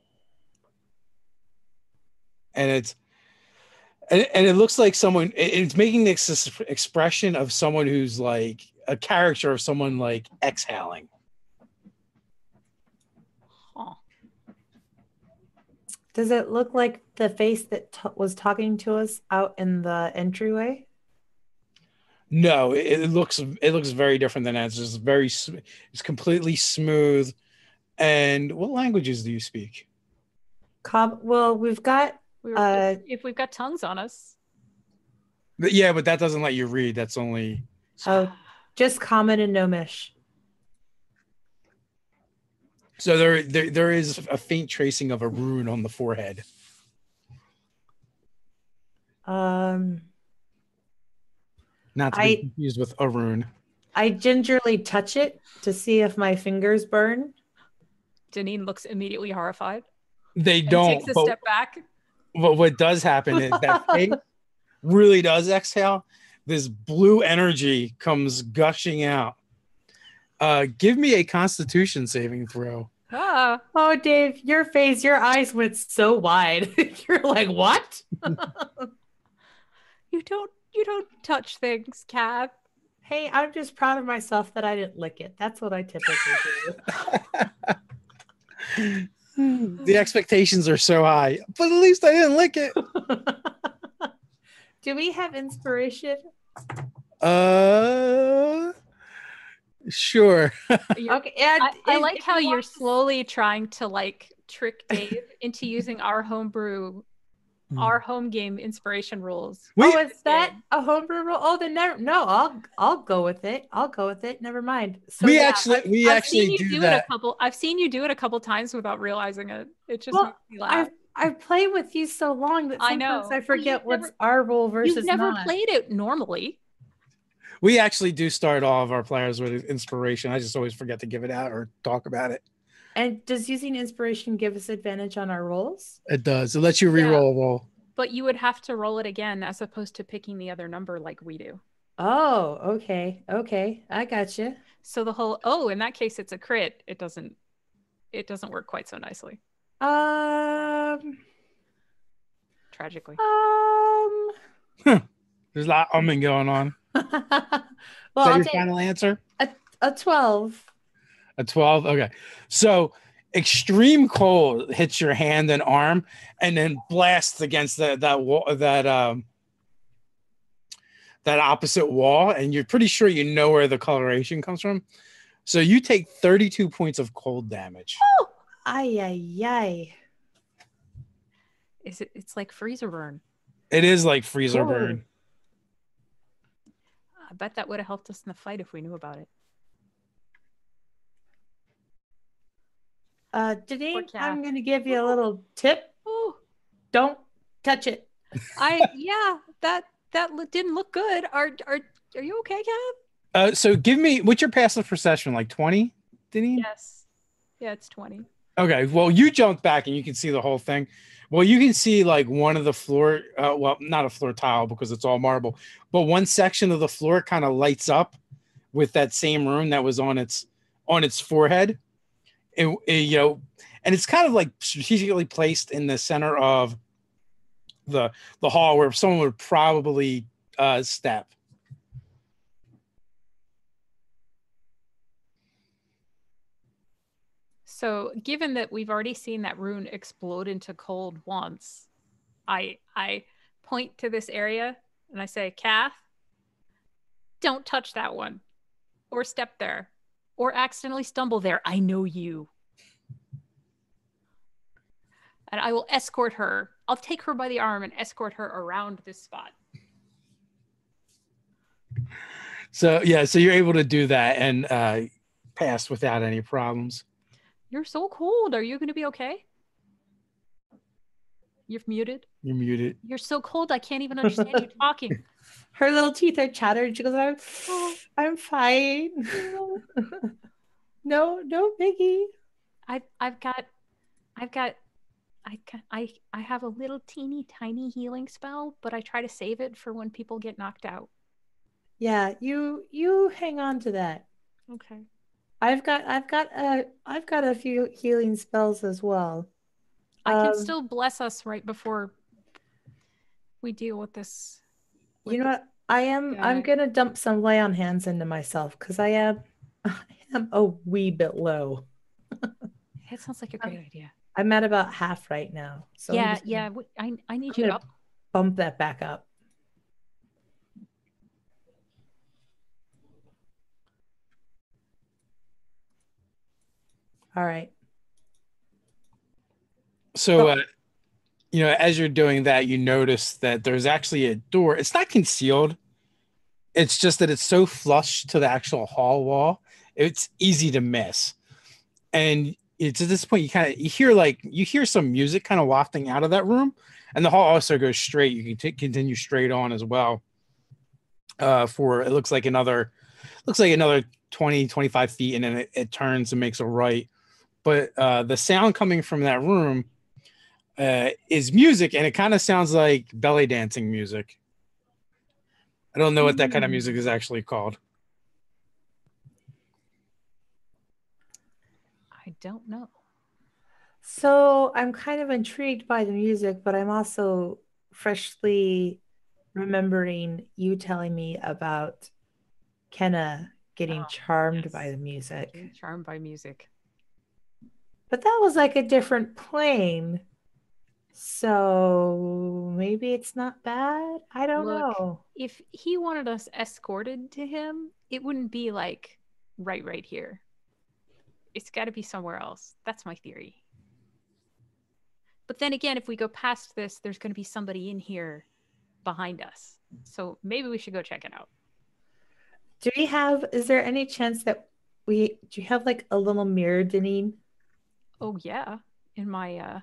And it looks like someone, it's making this expression of someone who's like a character of someone like exhaling. Huh. Does it look like the face that was talking to us out in the entryway? No, it looks very different than that. It's just it's completely smooth. And what languages do you speak? Well, we've got if we've got tongues on us. Yeah, but that doesn't let you read. That's only just Common and Gnomish. So there is a faint tracing of a rune on the forehead. Not to be confused with a rune. I gingerly touch it to see if my fingers burn. Janine looks immediately horrified. They don't. Takes a step back. But what does happen is that face really does exhale. This blue energy comes gushing out. Give me a Constitution saving throw. Oh, Dave, your face, your eyes went so wide. You're like, what? You don't touch things, Cat. Hey, I'm just proud of myself that I didn't lick it. That's what I typically do. The expectations are so high, but at least I didn't lick it. Do we have inspiration? Sure. Okay. I like how you're slowly trying to like trick Dave into using our homebrew, our home game inspiration rules. Is that a homebrew rule? Oh, then I'll go with it. I'll go with it. Never mind. So we actually do that. I've seen you do it a couple times without realizing it. It just makes me laugh. I've played with you so long that sometimes I forget what's our rule versus You've never played it normally. We actually do start all of our players with inspiration. I just always forget to give it out or talk about it. And does using inspiration give us advantage on our rolls? It does. It lets you re-roll a roll. But you would have to roll it again as opposed to picking the other number like we do. Oh, okay. Okay. I got you. So the whole, in that case, it's a crit. It doesn't work quite so nicely. Tragically. There's a lot of umming going on. Well, Is that your final answer? A 12. A 12? Okay. So extreme cold hits your hand and arm and then blasts against that opposite wall, and you're pretty sure you know where the coloration comes from. So you take 32 points of cold damage. Oh! Ay. It's like freezer burn. It is like freezer burn. I bet that would have helped us in the fight if we knew about it. Janine, I'm going to give you a little tip. Oh, don't touch it. That didn't look good. Are you okay, Cav? So give me, what's your passive perception? Like 20, Janine? Yes. Yeah, it's 20. Okay. Well, you jumped back and you can see the whole thing. Well, you can see like one of the floor, not a floor tile because it's all marble, but one section of the floor kind of lights up with that same rune that was on its forehead. And it's kind of like strategically placed in the center of the hall where someone would probably step. So given that we've already seen that rune explode into cold once, I point to this area and I say, Kath, don't touch that one or step there or accidentally stumble there. I know you. And I will escort her. I'll take her by the arm and escort her around this spot. So you're able to do that and pass without any problems. You're so cold. Are you going to be okay? You're muted. You're muted. You're so cold. I can't even understand you talking. Her little teeth are chattered. She goes, I'm fine. No, biggie. I've got I've got I have a little teeny tiny healing spell, but I try to save it for when people get knocked out. Yeah, you hang on to that. Okay. I've got a few healing spells as well. I can Um, still bless us right before we deal with this you know what? I'm guy. gonna dump some lay on hands into myself because I am a wee bit low. It sounds like a I'm, great idea. I'm at about half right now, so Yeah, yeah. I need I'm you gonna up. bump that back up. All right. So, So as you're doing that, you notice that there's actually a door. It's not concealed. It's just that it's so flush to the actual hall wall. It's easy to miss. And it's at this point you hear some music kind of wafting out of that room, and the hall also goes straight. You can continue straight on as well. For it looks like another 20-25 feet, and then it turns and makes a right. But the sound coming from that room is music, and it kind of sounds like belly dancing music. I don't know what that kind of music is actually called. I don't know. So I'm kind of intrigued by the music, but I'm also freshly remembering you telling me about Kenna getting Oh, charmed by yes. the music. Getting charmed by music. But that was like a different plane. So maybe it's not bad. I don't Look, know. if he wanted us escorted to him, it wouldn't be like right here. It's got to be somewhere else. That's my theory. But then again, if we go past this, there's going to be somebody in here behind us. So maybe we should go check it out. Is there any chance that do you have like a little mirror, Deneen? Oh yeah, in my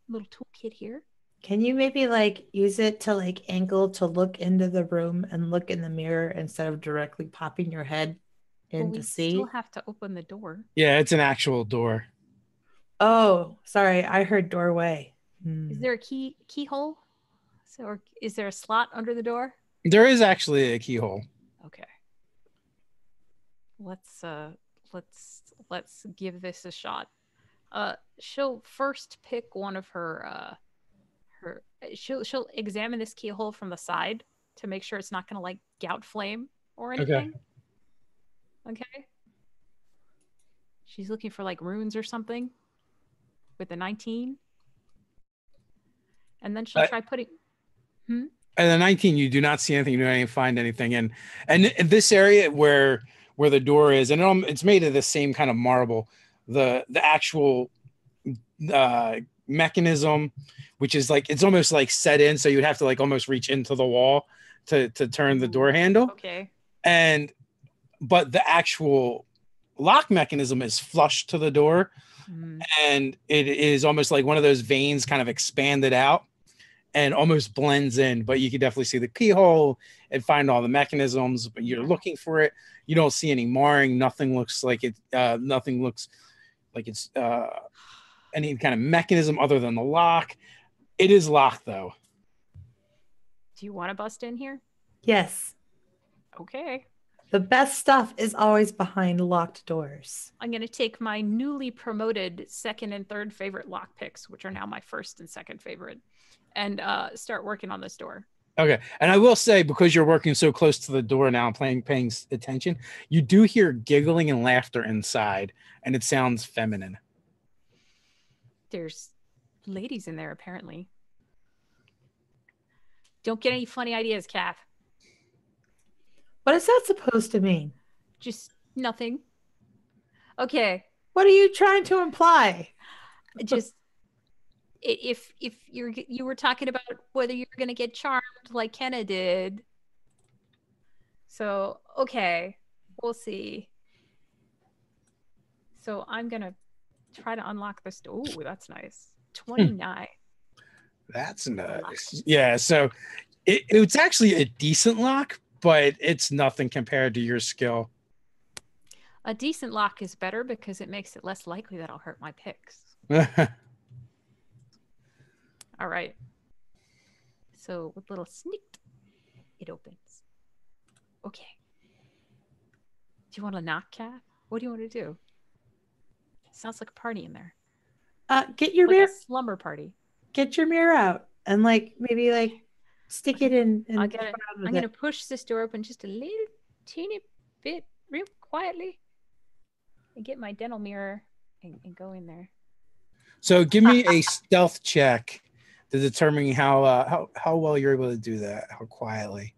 little toolkit here. Can you maybe like use it to like angle to look into the room and look in the mirror instead of directly popping your head Well, in to we still see? have to open the door. Yeah, it's an actual door. Oh, sorry, I heard doorway. Is Hmm. there a keyhole? So, or is there a slot under the door? There is actually a keyhole. Okay. Let's uh let's give this a shot. She'll first pick one of her she'll examine this keyhole from the side to make sure it's not going to like gout flame or Okay. anything. Okay. She's looking for like runes or something with the 19. And then she'll Uh, try putting Hmm? and the 19, you do not see anything. You don't find anything. And in this area where the door is, and it's made of the same kind of marble. The actual mechanism, which is like it's almost like set in, so you'd have to like almost reach into the wall to turn the door handle. Okay. And but the actual lock mechanism is flush to the door, and it is almost like one of those veins kind of expanded out and almost blends in. But you can definitely see the keyhole and find all the mechanisms. But you're looking for it. You don't see any marring. Nothing looks like it. Nothing looks like it's any kind of mechanism other than the lock. It is locked though. Do you want to bust in here? Yes. Okay. The best stuff is always behind locked doors. I'm going to take my newly promoted second and third favorite lock picks, which are now my first and second favorite, and start working on this door. Okay. And I will say, because you're working so close to the door now, paying attention, you do hear giggling and laughter inside, and it sounds feminine. There's ladies in there, apparently. Don't get any funny ideas, Kath. What is that supposed to mean? Just nothing. Okay. What are you trying to imply? Just if you were talking about whether you're going to get charmed like Kenna did. So, okay. We'll see. So, I'm going to try to unlock this door. Oh, that's nice. 29. That's nice. Yeah, so it's actually a decent lock, but it's nothing compared to your skill. A decent lock is better because it makes it less likely that I'll hurt my picks. All right. So with a little sneak, it opens. Okay. Do you want to knock, Cat? What do you want to do? Sounds like a party in there. Get your Like mirror. a slumber party. Get your mirror out and maybe stick it in. I'm gonna push this door open just a little teeny bit, real quietly, and get my dental mirror and go in there. So give me a stealth check to determine how well you're able to do that. How quietly.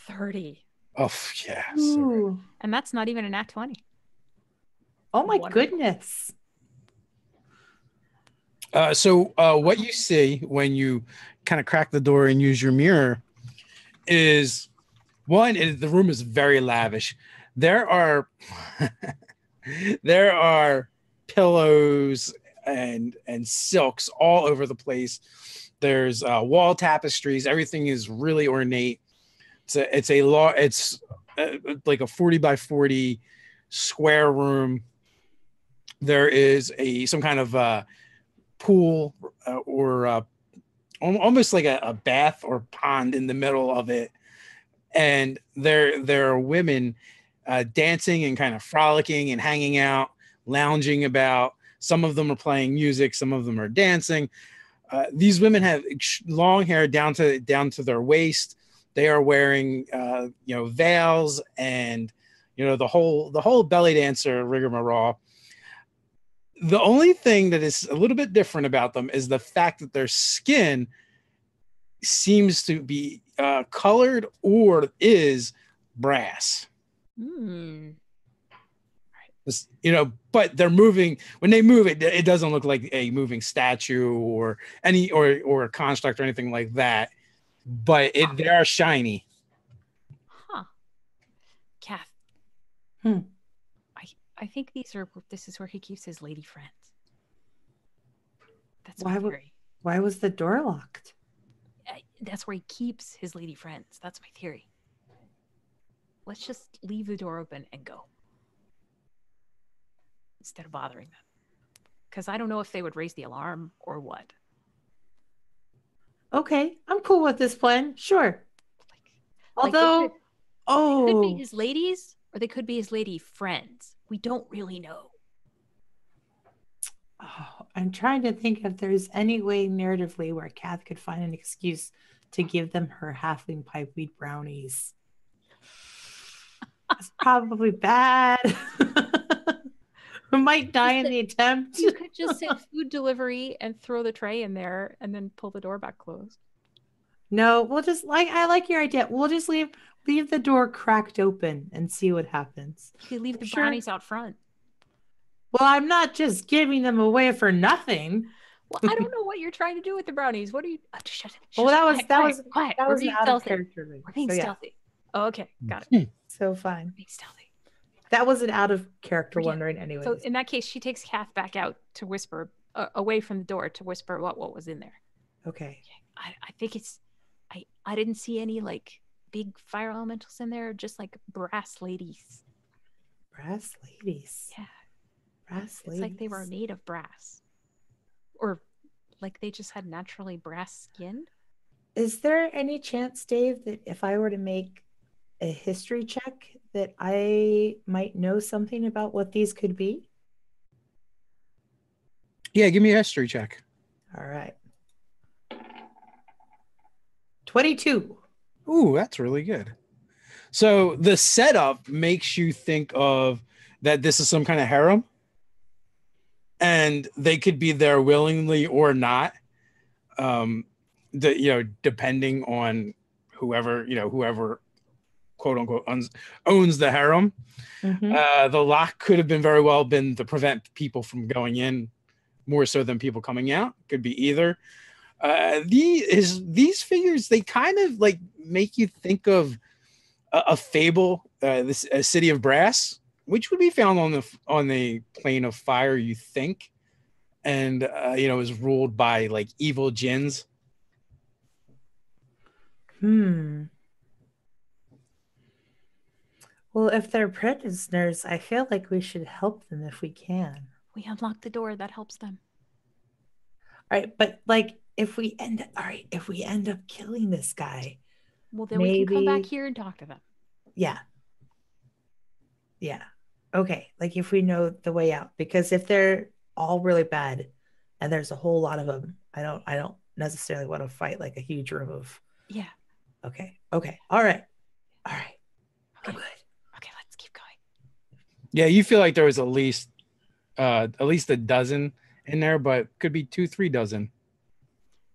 30. Oh yeah. Ooh. And that's not even a nat 20. Oh my goodness. So what you see when you kind of crack the door and use your mirror is the room is very lavish. There are pillows and silks all over the place. There's wall tapestries. Everything is really ornate. It's like a 40 by 40 square room. There is some kind of pool or almost like a bath or pond in the middle of it, and there are women dancing and kind of frolicking and hanging out, lounging about. Some of them are playing music, some of them are dancing. These women have long hair down to their waist. They are wearing veils and the whole belly dancer rigmarole. The only thing that is a little bit different about them is the fact that their skin seems to be colored or is brass. But they're moving. When they move, it doesn't look like a moving statue or a construct or anything like that. But they are shiny. Huh. Kath. I think this is where he keeps his lady friends. That's my theory. Why was the door locked? That's where he keeps his lady friends. That's my theory. Let's just leave the door open and go. Instead of bothering them. Because I don't know if they would raise the alarm or what. Okay, I'm cool with this plan. Sure. Although, they could be his ladies or they could be his lady friends. We don't really know. Oh, I'm trying to think if there's any way narratively where Kath could find an excuse to give them her halfling pipeweed brownies. That's probably bad. We might die in the attempt. You could just say food delivery and throw the tray in there and then pull the door back closed. No, we'll just I like your idea. We'll just leave the door cracked open and see what happens. You could leave the brownies out front. Well, I'm not just giving them away for nothing. Well, I don't know what you're trying to do with the brownies. What are you? Shut it. Well, that was quiet. That was an out of character. We're being stealthy. Oh, okay, got it. So fine. Being stealthy. That was an out of character wondering anyway. So in that case, she takes Kath back out to whisper away from the door to whisper what was in there. Okay. I think it's. I didn't see any big fire elementals in there. Just brass ladies. Brass ladies. Yeah. Brass ladies. It's like they were made of brass, or they just had naturally brass skin. Is there any chance, Dave, that if I were to make a history check that I might know something about what these could be? Yeah, give me a history check. All right. 22. Ooh, that's really good. So the setup makes you think of that this is some kind of harem, and they could be there willingly or not. Depending on whoever quote unquote owns the harem. Mm-hmm. The lock could have very well been to prevent people from going in more so than people coming out. Could be either. These figures, they kind of make you think of a fable, a city of brass, which would be found on the plane of fire, you think, and is ruled by evil djinns. Well, if they're prisoners, I feel like we should help them if we can. We unlock the door. That helps them. All right, but like if we end up killing this guy, Well, then we can come back maybe here and talk to them. yeah. Yeah. Okay. Like if we know the way out, because if they're all really bad and there's a whole lot of them, I don't necessarily want to fight like a huge room of. Yeah. Okay. Okay. All right. All right. Okay. I'm good. Okay, let's keep going. Yeah, you feel like there was at least a dozen in there, but could be 2, 3 dozen.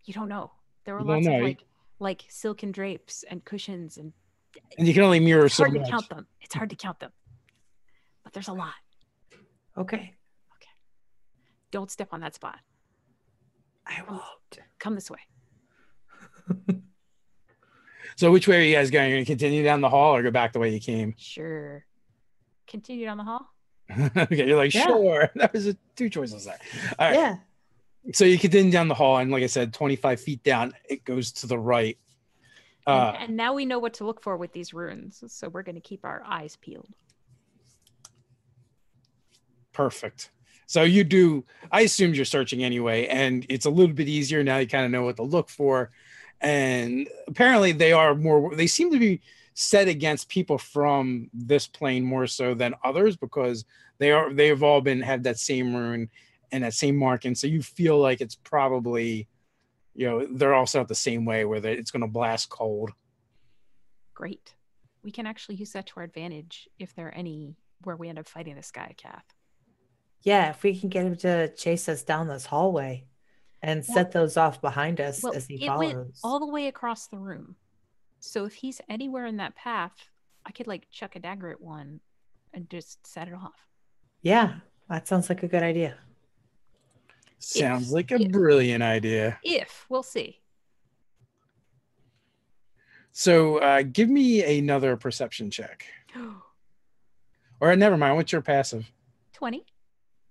You don't know. There were You don't lots of know. like silken drapes and cushions, and And you can only mirror it's so hard to much. count them. It's hard to count them. But there's a lot. Okay. Okay. Don't step on that spot. I won't. Come this way. So which way are you guys going? Are you going to continue down the hall or go back the way you came? Sure. Continue down the hall. Okay, you're like, Yeah. sure. That was 2 choices there. All right. Yeah. So you continue down the hall, and like I said, 25 feet down, it goes to the right. And now we know what to look for with these runes. So we're going to keep our eyes peeled. Perfect. So you do, I assumed you're searching anyway, and it's a little bit easier now. You kind of know what to look for. And apparently they seem to be set against people from this plane more so than others, because they've all had that same rune and that same marking. So you feel like it's probably, they're all set up the same way where it's going to blast cold. Great. We can actually use that to our advantage if there are any where we end up fighting this guy, Kath. Yeah, if we can get him to chase us down this hallway and set those off behind us as he follows. Went all the way across the room. So if he's anywhere in that path, I could chuck a dagger at one and just set it off. Yeah, that sounds like a good idea. Sounds like a brilliant idea. We'll see. So give me another perception check. Or never mind, what's your passive? 20.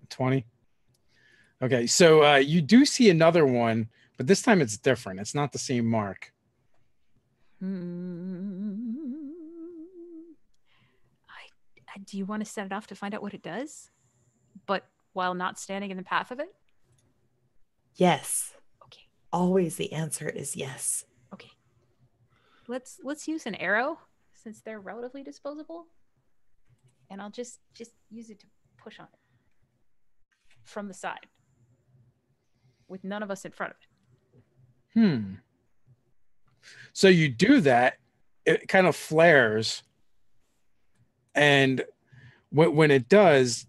20. Okay, so you do see another one, but this time it's different. It's not the same mark. Do you want to set it off to find out what it does? But while not standing in the path of it? Yes. Okay. Always the answer is yes. Okay. Let's use an arrow since they're relatively disposable. And I'll just use it to push on it from the side with none of us in front of it. So you do that, it kind of flares, and when it does,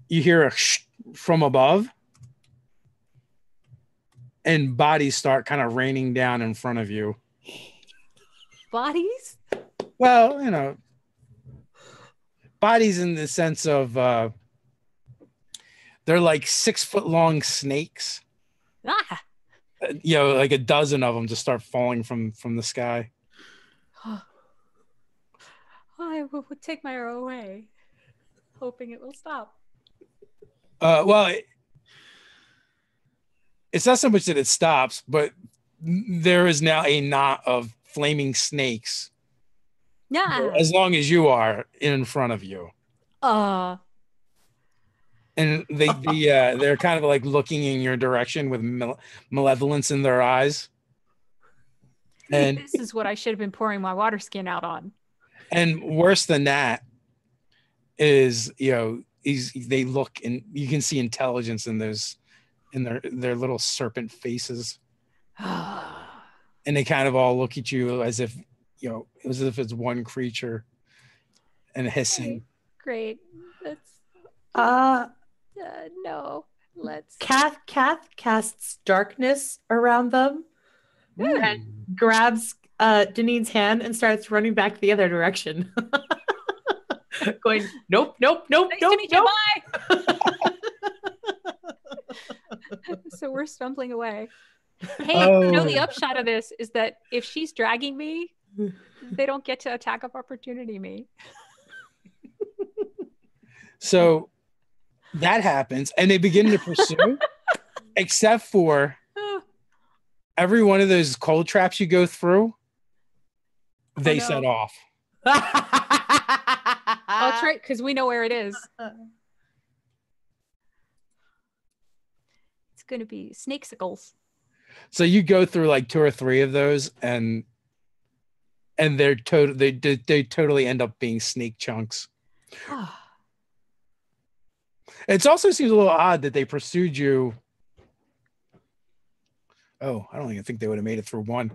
you hear a shh from above, and bodies start kind of raining down in front of you. Bodies? Well, bodies in the sense of they're like 6-foot long snakes. Ah! Like a dozen of them just start falling from the sky. I will take my arrow away, hoping it will stop. Well, it's not so much that it stops, but there is now a knot of flaming snakes. Yeah. As long as you are in front of you. And they're kind of like looking in your direction with malevolence in their eyes. And this is what I should have been pouring my water skin out on. And worse than that is, they look, and you can see intelligence in their little serpent faces. And they kind of all look at you as if it's one creature and hissing. Great. No. Let's. Kath casts darkness around them and grabs Danine's hand and starts running back the other direction. Going, nope. Nice to meet you. Bye. So we're stumbling away. Hey, the upshot of this is that if she's dragging me, they don't get to attack of opportunity me. So that happens, and they begin to pursue, except for every one of those cold traps you go through, they set off. that's right, because we know where it is. It's going to be snakesicles. So you go through like 2 or 3 of those, and they're they totally end up being snake chunks. It also seems a little odd that they pursued you. Oh, I don't even think they would have made it through 1.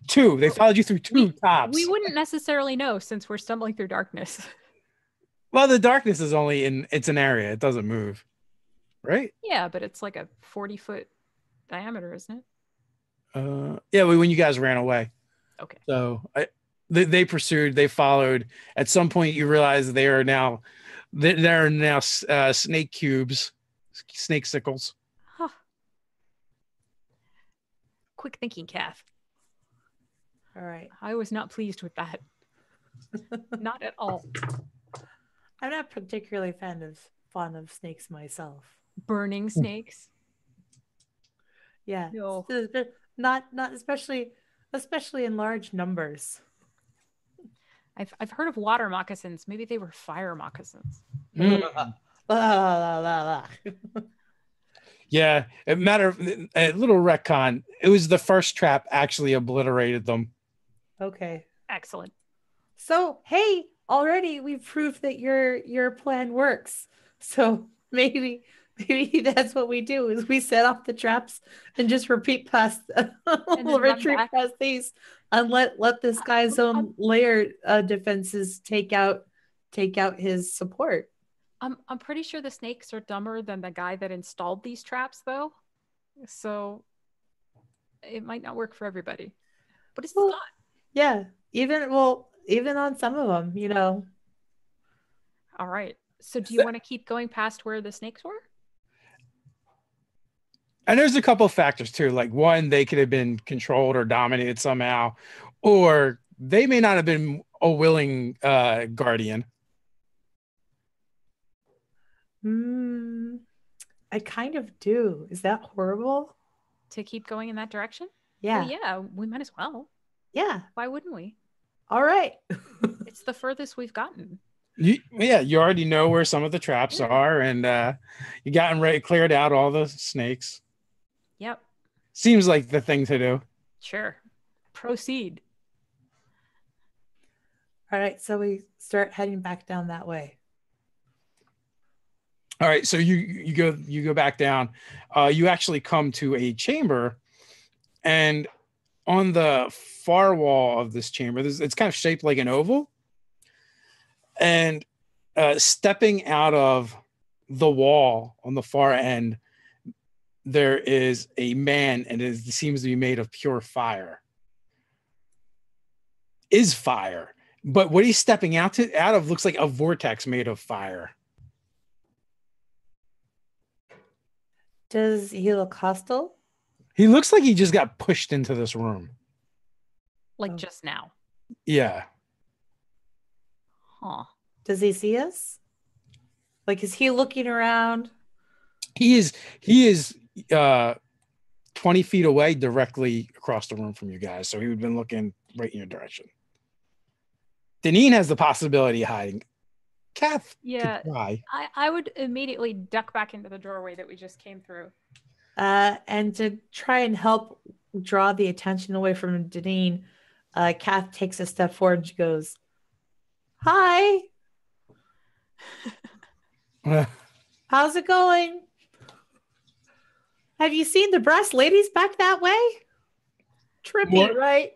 2. They followed you through 2 tops. We wouldn't necessarily know since we're stumbling through darkness. Well, the darkness is only it's an area. It doesn't move. Right? Yeah, but it's like a 40-foot diameter, isn't it? Yeah, when you guys ran away. Okay. So they pursued, they followed. At some point, you realize there are now snake cubes, snake sickles. Huh. Quick thinking, Kath. All right. I was not pleased with that. Not at all. I'm not particularly fond of snakes myself. Burning snakes. Yeah. No. Not especially in large numbers. I've heard of water moccasins. Maybe they were fire moccasins. Yeah, a little retcon. It was the first trap actually obliterated them. Okay. Excellent. So, hey, already we've proved that your plan works. So maybe that's what we do is we set off the traps and just repeat past retreat past these and let this guy's own layer defenses take out his support. I'm pretty sure the snakes are dumber than the guy that installed these traps, though. So it might not work for everybody. But it's not. Yeah. Even on some of them, you know. All right. So do you want to keep going past where the snakes were? And there's a couple of factors too. Like, one, they could have been controlled or dominated somehow, or they may not have been a willing guardian. I kind of do. Is that horrible? To keep going in that direction? Yeah. Well, yeah, we might as well. Yeah. Why wouldn't we? All right. It's the furthest we've gotten. You already know where some of the traps are, and you gotten cleared out all the snakes. Yep. Seems like the thing to do. Sure. Proceed. All right, so we start heading back down that way. All right, so you go back down. You actually come to a chamber, and on the far wall of this chamber, it's kind of shaped like an oval. And stepping out of the wall on the far end, there is a man, and it seems to be made of pure fire. Is fire. But what he's stepping out of looks like a vortex made of fire. Does he look hostile? He looks like he just got pushed into this room. Like just now. Yeah. Huh. Does he see us? Like, is he looking around? He is 20 feet away, directly across the room from you guys. So he would have been looking right in your direction. Deneen has the possibility of hiding. Kath, yeah, could try. I would immediately duck back into the doorway that we just came through. And to try and help draw the attention away from Deneen, Kath takes a step forward and she goes, "Hi. How's it going? Have you seen the brass ladies back that way? Trippy, right?"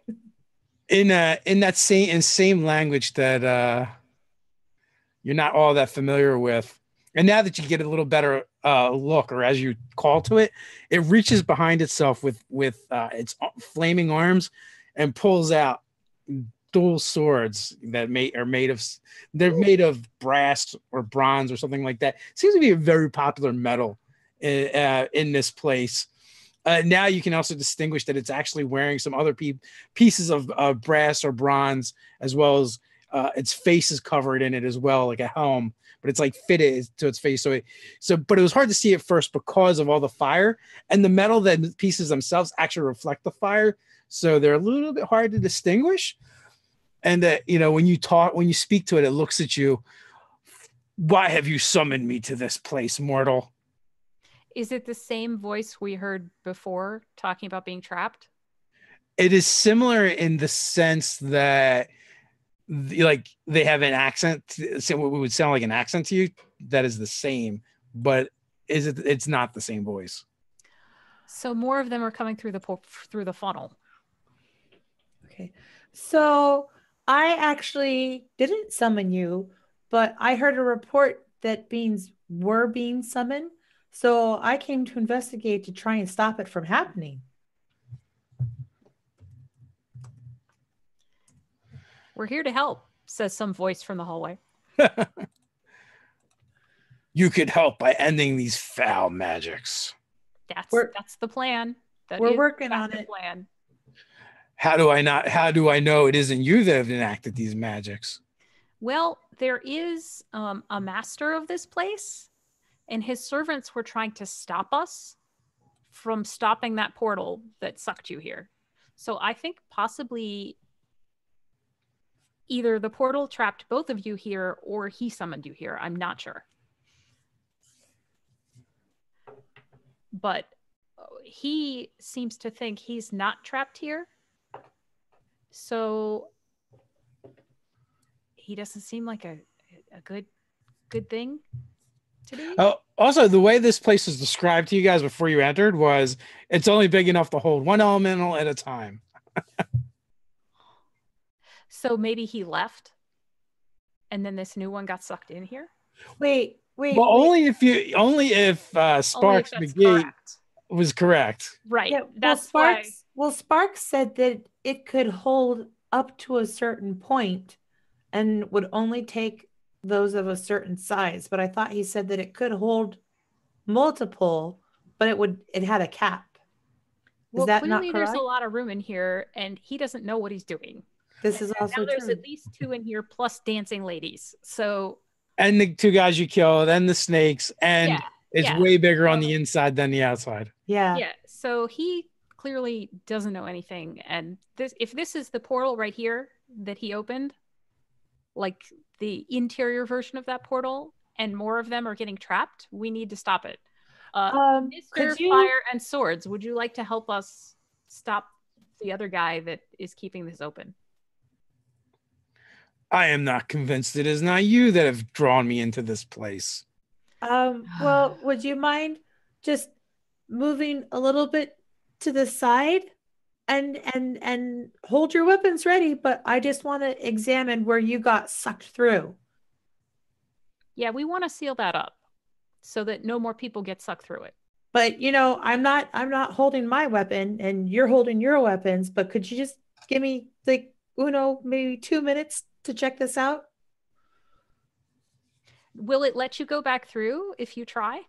In that same language that you're not all that familiar with. And now that you get a little better look, or as you call to it, it reaches behind itself with its flaming arms and pulls out dual swords that are made of brass or bronze or something like that. Seems to be a very popular metal in this place. Now you can also distinguish that it's actually wearing some other pieces of brass or bronze, as well as its face is covered in it as well, like a helm, but it's like fitted to its face. But it was hard to see at first because of all the fire, and the metal pieces themselves actually reflect the fire. So they're a little bit hard to distinguish. And when you speak to it, it looks at you. Why have you summoned me to this place, mortal? Is it the same voice we heard before talking about being trapped? It is similar in the sense that like they have an accent, so what would sound like an accent to you that is the same, but it's not the same voice. So more of them are coming through the funnel. Okay. So I actually didn't summon you, but I heard a report that beings were being summoned. So I came to investigate to try and stop it from happening. We're here to help, says some voice from the hallway. You could help by ending these foul magics. That's the plan. We're working on it. Plan. How do I know it isn't you that have enacted these magics? Well, there is a master of this place, and his servants were trying to stop us from stopping that portal that sucked you here. So I think possibly either the portal trapped both of you here or he summoned you here. I'm not sure. But he seems to think he's not trapped here. So he doesn't seem like a good thing to do. Oh, also, the way this place was described to you guys before you entered was it's only big enough to hold one elemental at a time. So maybe he left and then this new one got sucked in here? Wait. Well, only if Sparks McGee was correct. Right. Yeah, That's Sparks. Well, Sparks said that it could hold up to a certain point and would only take those of a certain size. But I thought he said that it could hold multiple, but it had a cap. Is that not correct? There's a lot of room in here, and he doesn't know what he's doing. This is also now there's true. At least 2 in here plus dancing ladies. So and the 2 guys you killed, and the snakes, and it's way bigger on the inside than the outside. Yeah. So he clearly doesn't know anything, and if this is the portal right here that he opened, like the interior version of that portal, and more of them are getting trapped, we need to stop it. Mr. Fire and Swords, would you like to help us stop the other guy that is keeping this open? I am not convinced it is not you that have drawn me into this place. Well, would you mind just moving a little bit to the side and hold your weapons ready, but I just want to examine where you got sucked through. Yeah, we want to seal that up so that no more people get sucked through it. But I'm not holding my weapon and you're holding your weapons, but could you just give me like maybe 2 minutes to check this out? Will it let you go back through if you try?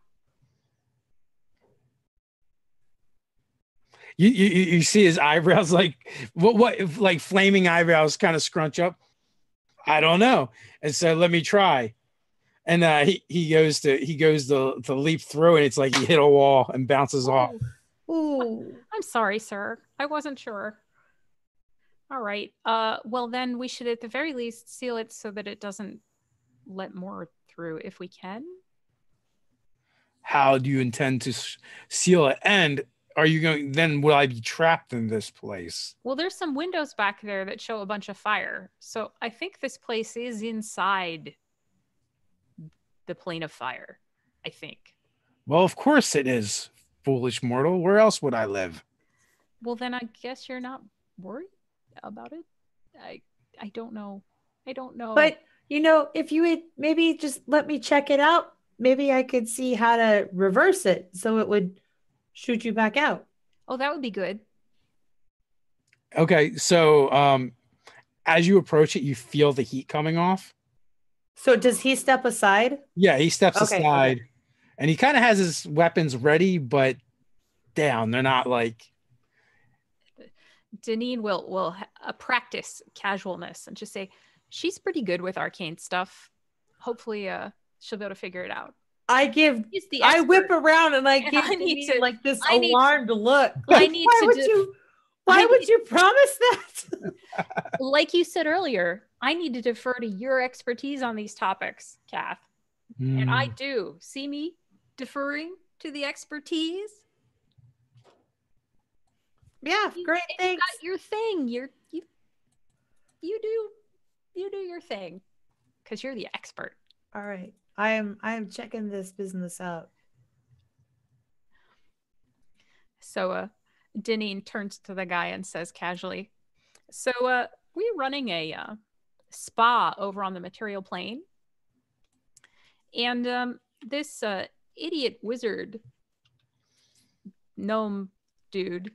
You see his eyebrows like what like flaming eyebrows kind of scrunch up. I don't know. And so let me try. And he goes to leap through, and it's like he hit a wall and bounces off. Ooh. I'm sorry, sir. I wasn't sure. All right. Well, then we should at the very least seal it so that it doesn't let more through if we can. How do you intend to seal it? And are you going? Then will I be trapped in this place? Well, there's some windows back there that show a bunch of fire. So I think this place is inside the plane of fire, I think. Well, of course it is, foolish mortal. Where else would I live? Well, then I guess you're not worried about it. I don't know. I don't know. But, if you would maybe just let me check it out, maybe I could see how to reverse it so it would shoot you back out. Oh, that would be good. Okay, so as you approach it, you feel the heat coming off. So does he step aside? Yeah, he steps aside, and he kind of has his weapons ready, but down. They're not like... Deneen will practice casualness and just say, she's pretty good with arcane stuff. Hopefully she'll be able to figure it out. I whip around and I give Deneen like this alarmed look. Like, Why would you promise that? Like you said earlier, I need to defer to your expertise on these topics, Kath. And I do. See me deferring to the expertise? Yeah, great. Thanks. You got your thing. You do your thing because you're the expert. All right. I am checking this business out. So Deneen turns to the guy and says casually, so we're running a spa over on the material plane. And this idiot wizard gnome dude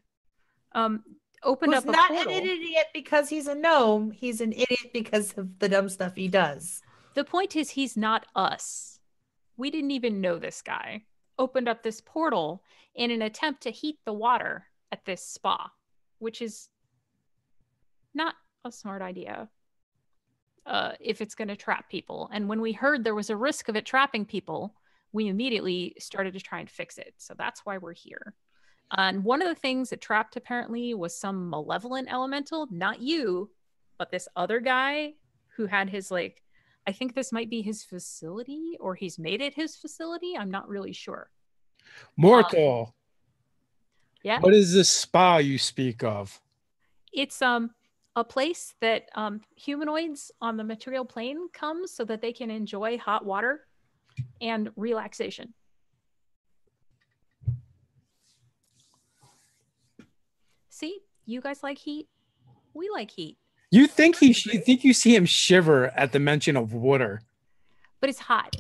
opened up a portal. Who's not an idiot because he's a gnome. He's an idiot because of the dumb stuff he does. The point is he's not us. We didn't even know this guy. Opened up this portal in an attempt to heat the water at this spa, which is not a smart idea if it's going to trap people. And when we heard there was a risk of it trapping people, we immediately started to try and fix it. So that's why we're here. And one of the things it trapped apparently was some malevolent elemental, not you, but this other guy who had his, like, I think this might be his facility, or he's made it his facility. I'm not really sure. Mortal. Yeah. What is this spa you speak of? It's a place that humanoids on the material plane come so that they can enjoy hot water and relaxation. See, you guys like heat. We like heat. You think you see him shiver at the mention of water, but it's hot.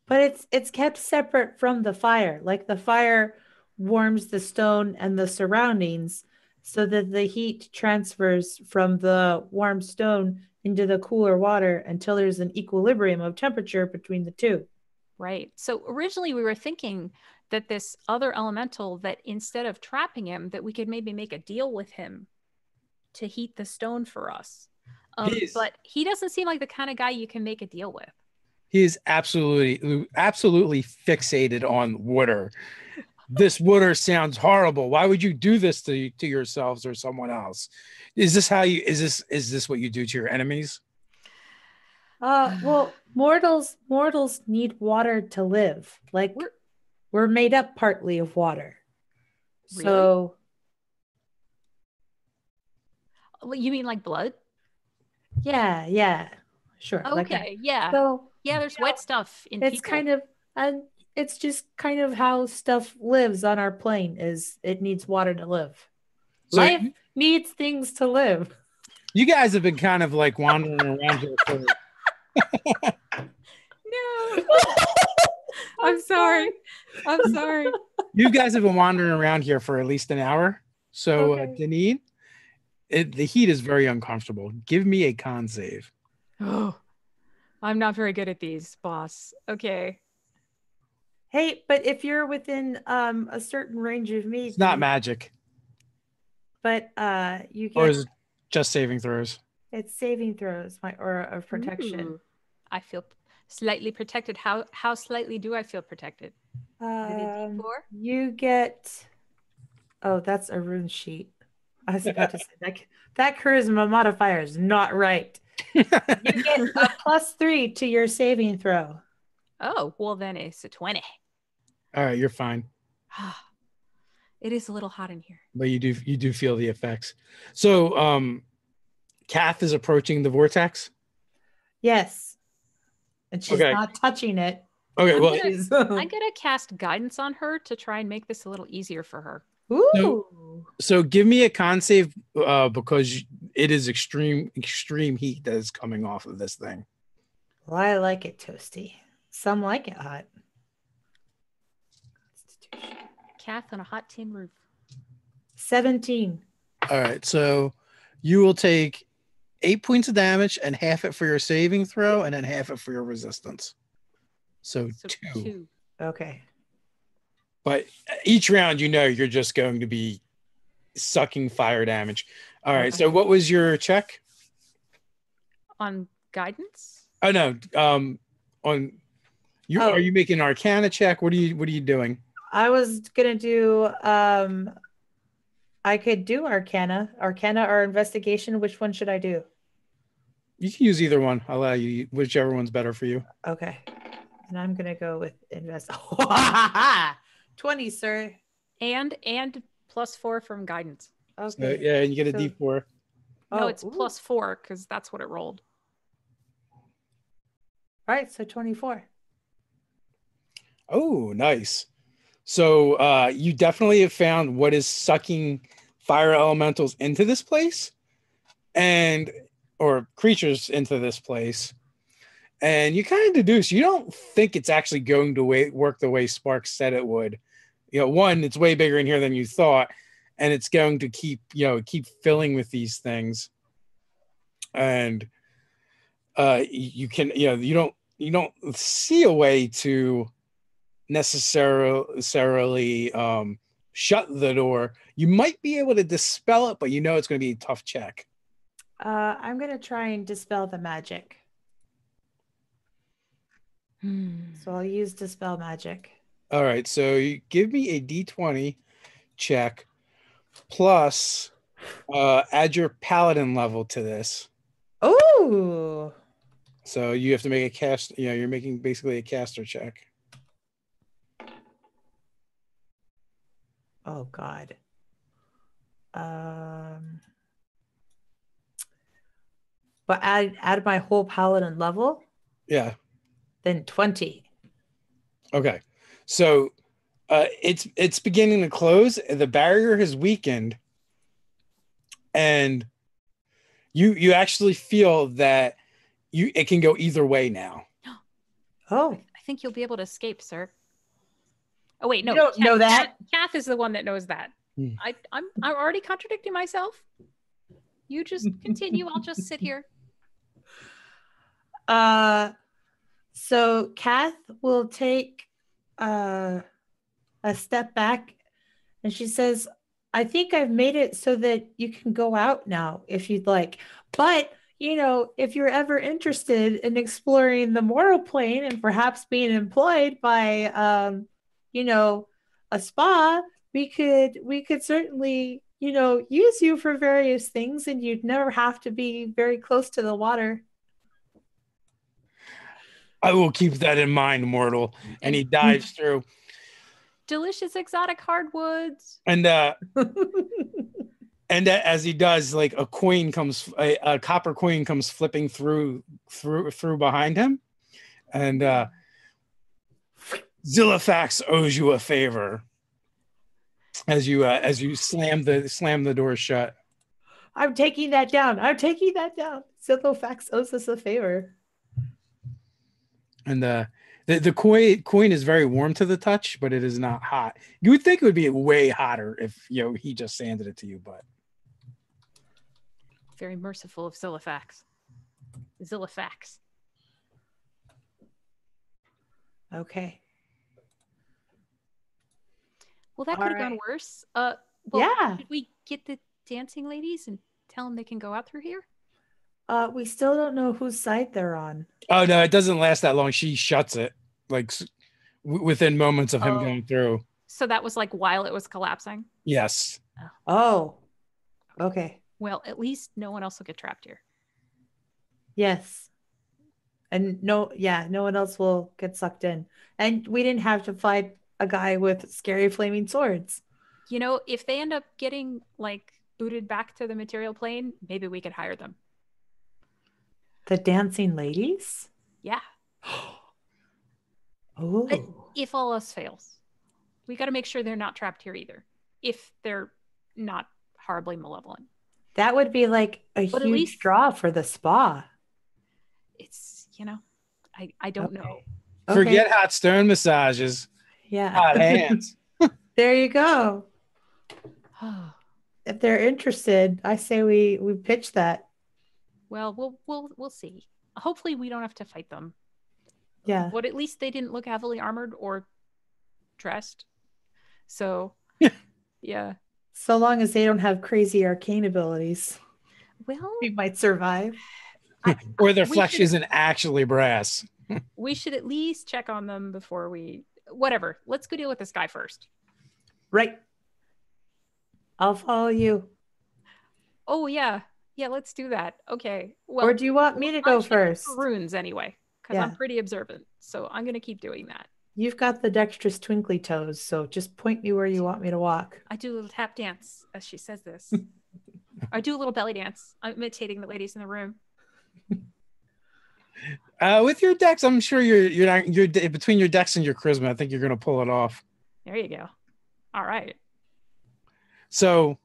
But it's kept separate from the fire. Like the fire warms the stone and the surroundings so that the heat transfers from the warm stone into the cooler water until there's an equilibrium of temperature between the two. Right. So originally we were thinking that this other elemental, that instead of trapping him, that we could maybe make a deal with him to heat the stone for us. But he doesn't seem like the kind of guy you can make a deal with. He is absolutely fixated on water. This water sounds horrible. Why would you do this to yourselves or someone else? Is this what you do to your enemies? Well, mortals need water to live. Like we're made up partly of water. Really? So you mean like blood? Yeah. Sure. Okay, like yeah. So yeah, there's wet stuff in it's people. kind of, and it's just kind of how stuff lives on our plane. Is it needs water to live. So life needs things to live. You guys have been kind of like wandering around here for No. I'm sorry. You guys have been wandering around here for at least an hour. So Deneen, the heat is very uncomfortable. Give me a con save. Oh, I'm not very good at these, boss. Okay. Hey, but if you're within a certain range of me, it's not magic. But you get, or is it just saving throws? It's saving throws, or of protection. Ooh. I feel slightly protected. How slightly do I feel protected? You get. Oh, that's a rune sheet. I was about to say that charisma modifier is not right. You get a +3 to your saving throw. Oh, well then it's a 20. All right, you're fine. It is a little hot in here. But you do feel the effects. So Kath is approaching the vortex? Yes. And she's not touching it. Okay, I'm gonna cast guidance on her to try and make this a little easier for her. Ooh. So give me a con save because it is extreme heat that is coming off of this thing. Well, I like it toasty. Some like it hot. Kath on a hot tin roof. 17. All right, so you will take 8 points of damage and half it for your saving throw and then half it for your resistance. So 2. Okay. But each round, you're just going to be sucking fire damage. All right. So what was your check? On guidance? Oh no. On you are you making an Arcana check? What are you doing? I was gonna do I could do Arcana. Arcana or Investigation. Which one should I do? You can use either one. I'll allow you whichever one's better for you. Okay. And I'm gonna go with invest. 20, sir. And +4 from guidance. Okay. So, yeah, and you get a So- D4. No, Oh, it's ooh. +4 because that's what it rolled. All right, so 24. Oh, nice. So you definitely have found what is sucking fire elementals into this place, or creatures into this place. And you kind of deduce you don't think it's actually going to work the way Sparks said it would. One, it's way bigger in here than you thought, and it's going to keep filling with these things. And you don't see a way to necessarily shut the door. You might be able to dispel it, but it's going to be a tough check. I'm gonna try and dispel the magic. So I'll use dispel magic. All right, so you give me a D20 check plus add your paladin level to this. Oh, So you have to make a cast. You're making basically a caster check. oh God. But add my whole paladin level, Yeah. then 20. Okay. So it's beginning to close. The barrier has weakened, and you actually feel that it can go either way now. Oh, I think you'll be able to escape, sir. Oh wait, no. You don't know that. Kath is the one that knows that. Hmm. I'm already contradicting myself. You just continue. I'll just sit here. So Kath will take a step back, and she says, I think I've made it so that you can go out now if you'd like. But, if you're ever interested in exploring the mortal plane and perhaps being employed by, a spa, we could certainly, use you for various things, and you'd never have to be very close to the water. I will keep that in mind, mortal. And he dives through. Delicious exotic hardwoods. And and as he does, like a copper coin comes flipping through behind him, and Zillifax owes you a favor. As you slam the door shut. I'm taking that down. Zillofax owes us a favor. And the coin is very warm to the touch, but it is not hot. You would think it would be way hotter if he just sanded it to you, but very merciful of Zillifax. Okay. Well, that could have gone worse. Yeah. Should we get the dancing ladies and tell them they can go out through here? We still don't know whose side they're on. Oh no, it doesn't last that long. She shuts it like within moments of him going through. So that was like while it was collapsing? Yes. Oh. Okay. Well, at least no one else will get trapped here. Yes. And no one else will get sucked in. And we didn't have to fight a guy with scary flaming swords. If they end up getting like booted back to the material plane, maybe we could hire them. The dancing ladies? Yeah. Oh. But if all else fails, we got to make sure they're not trapped here either. If they're not horribly malevolent. That would be like a huge draw for the spa. It's, I don't know. Okay. Forget hot stone massages. Yeah. Hot hands. There you go. If they're interested, I say we pitch that. Well, we'll see. Hopefully we don't have to fight them. Yeah. But at least they didn't look heavily armored or dressed. So, yeah. So long as they don't have crazy arcane abilities. Well, we might survive. Or their flesh isn't actually brass. We should at least check on them before whatever. Let's go deal with this guy first. Right. I'll follow you. Oh yeah, yeah. Let's do that. Okay. Or Well, do you want me to I'm go checking for first? runes anyway because I'm Yeah. pretty observant. So I'm gonna keep doing that. You've got the dexterous twinkly toes, so just point me where you want me to walk. I do a little tap dance as she says this. I do a little belly dance. I'm imitating the ladies in the room. With your dex, I'm sure you're not you're between your dex and your charisma. I think you're gonna pull it off. There you go. All right. So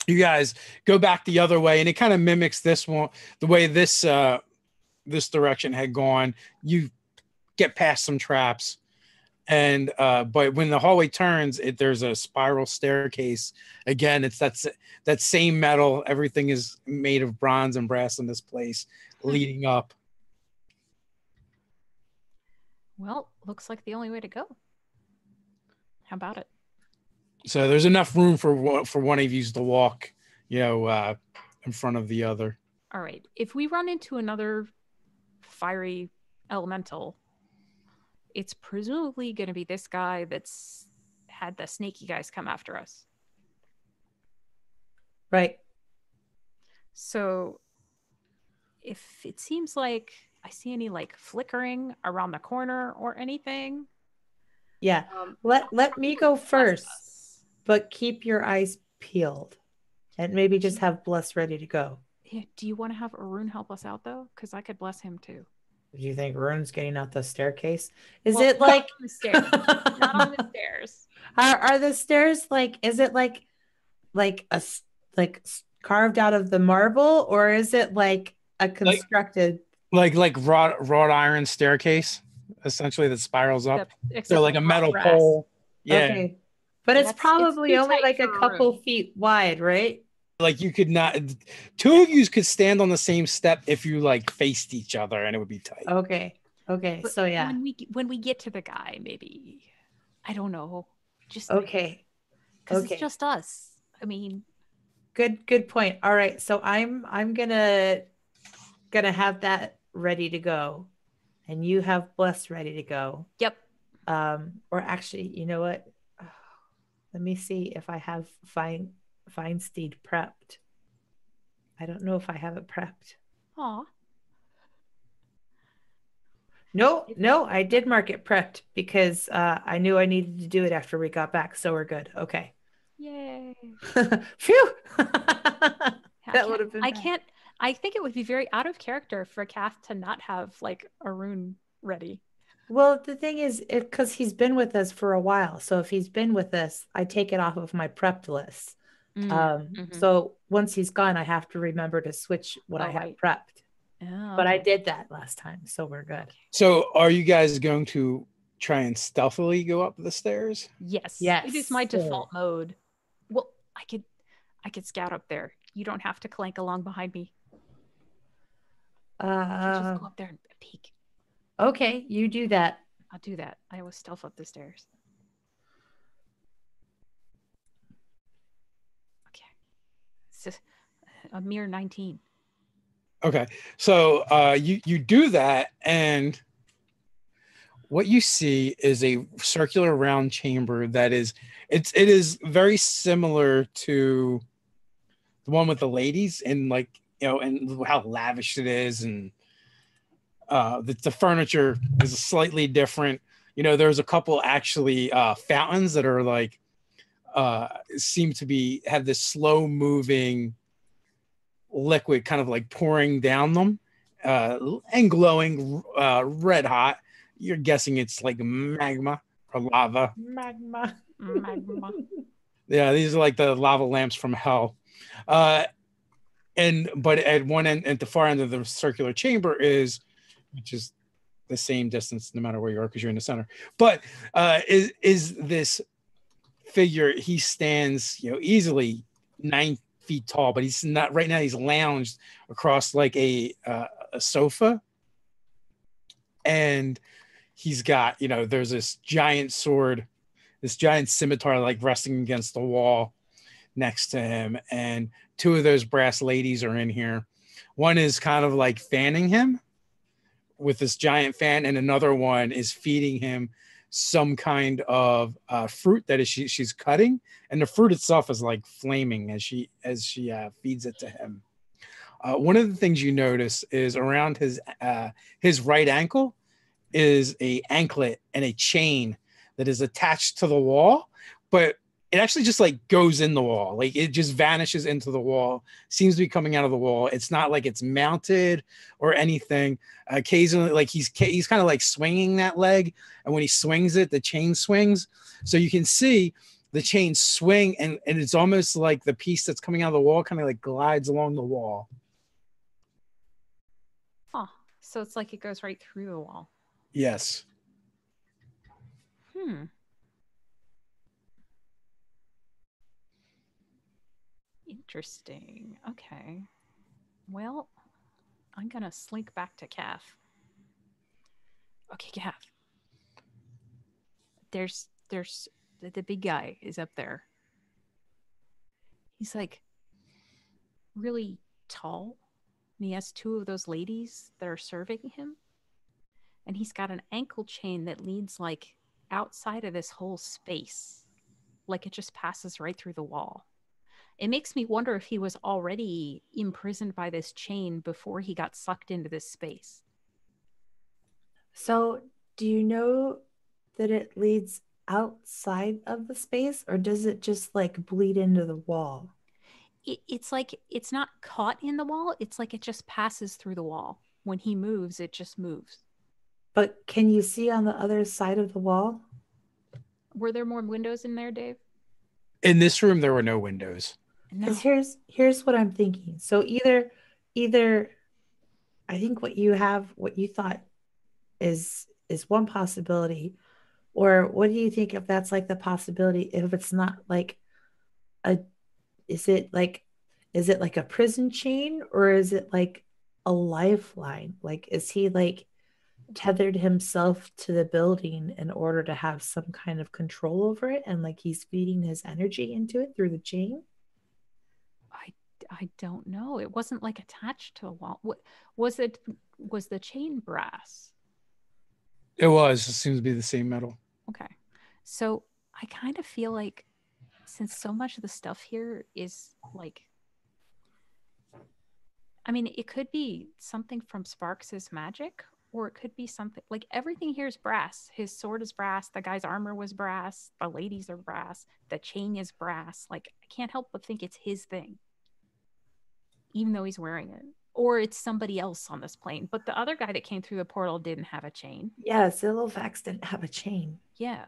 you guys go back the other way, and it kind of mimics this one, the way this direction had gone. You get past some traps, and but when the hallway turns, there's a spiral staircase. Again, it's that same metal. Everything is made of bronze and brass in this place, leading up. Well, looks like the only way to go. How about it? So there's enough room for one of you to walk, in front of the other. All right. If we run into another fiery elemental, it's presumably going to be this guy that's had the snaky guys come after us. Right. So if it seems like I see any like flickering around the corner or anything, Yeah. Let me go first, but keep your eyes peeled and maybe just have Bless ready to go. Yeah, do you want to have Arun help us out though? Because I could bless him too. Do you think Rune's getting out the staircase? Is Well, it like not on the stairs? Not on the stairs. Are the stairs like? Is it like a carved out of the marble, or is it like a constructed like wrought iron staircase, essentially, that spirals up? So like a metal brass. pole. Yeah. Okay. But it's probably only like a couple feet wide, right? Like you could not, two of you could stand on the same step if you like faced each other, and it would be tight. Okay. But so yeah. When we get to the guy, maybe, I don't know. Just okay. Because it's just us. I mean, good point. All right. So I'm gonna have that ready to go. And you have Bless ready to go. Yep. Or actually, you know what? Let me see if I have Feinsteed prepped. I don't know if I have it prepped. Aw. No, I did mark it prepped because I knew I needed to do it after we got back. So we're good. Okay. Yay. Phew. That would have been bad. I think it would be very out of character for Kath to not have like a rune ready. Well, the thing is, because he's been with us for a while. So if he's been with us, I take it off of my prepped list. So once he's gone, I have to remember to switch what I have prepped. Oh, but I did that last time, so we're good. So are you guys going to try and stealthily go up the stairs? Yes. It is my default mode. Well, I could scout up there. You don't have to clank along behind me. Just go up there and peek. Okay, you do that. I'll do that. I always stealth up the stairs. Okay. It's just a mere 19. Okay. So you do that, and what you see is a circular round chamber that is it is very similar to the one with the ladies, and and how lavish it is, and the furniture is slightly different. There's a couple actually fountains that are like seem to have this slow moving liquid kind of like pouring down them and glowing red hot. You're guessing it's like magma or lava. Magma. Yeah, these are like the lava lamps from hell. But at one end, at the far end of the circular chamber which is the same distance no matter where you are because you're in the center. But is this figure? He stands, easily 9 feet tall, but he's not right now. He's lounged across like a sofa, and he's got there's this giant sword, this giant scimitar like resting against the wall next to him, and two of those brass ladies are in here. One is kind of like fanning him with this giant fan, and another one is feeding him some kind of fruit that she's cutting, and the fruit itself is like flaming as she feeds it to him. One of the things you notice is around his right ankle is a anklet and a chain that is attached to the wall, but it actually just like goes in the wall. Like it just vanishes into the wall, seems to be coming out of the wall. It's not like it's mounted or anything. Occasionally, like he's kind of like swinging that leg, and when he swings it, the chain swings. So you can see the chain swing, and it's almost like the piece that's coming out of the wall kind of like glides along the wall. Oh, so it's like it goes right through the wall. Yes. Interesting. Okay. Well, I'm gonna slink back to Calf. Okay, Calf. There's the big guy is up there. He's like really tall, and he has two of those ladies that are serving him. And he's got an ankle chain that leads like outside of this whole space. Like it just passes right through the wall. It makes me wonder if he was already imprisoned by this chain before he got sucked into this space. So, do you know that it leads outside of the space, or does it just like bleed into the wall? It's like it's not caught in the wall. It's like it just passes through the wall. When he moves, it just moves. But can you see on the other side of the wall? Were there more windows in there, Dave? In this room, there were no windows. No. Because here's what I'm thinking. So either I think what you thought is one possibility, or what do you think if that's like the possibility if it's not like a is it like a prison chain, or is it like a lifeline? Like is he like tethered himself to the building in order to have some kind of control over it, and like he's feeding his energy into it through the chain? I don't know. It wasn't like attached to a wall. What was it? Was the chain brass? It was. It seems to be the same metal. Okay. So I kind of feel like since so much of the stuff here is like, I mean, it could be something from Sparks's magic, or it could be something like everything here is brass. His sword is brass. The guy's armor was brass. The ladies are brass. The chain is brass. Like, I can't help but think it's his thing, even though he's wearing it. Or it's somebody else on this plane. But the other guy that came through the portal didn't have a chain. Yeah, Zilovax didn't have a chain. Yeah.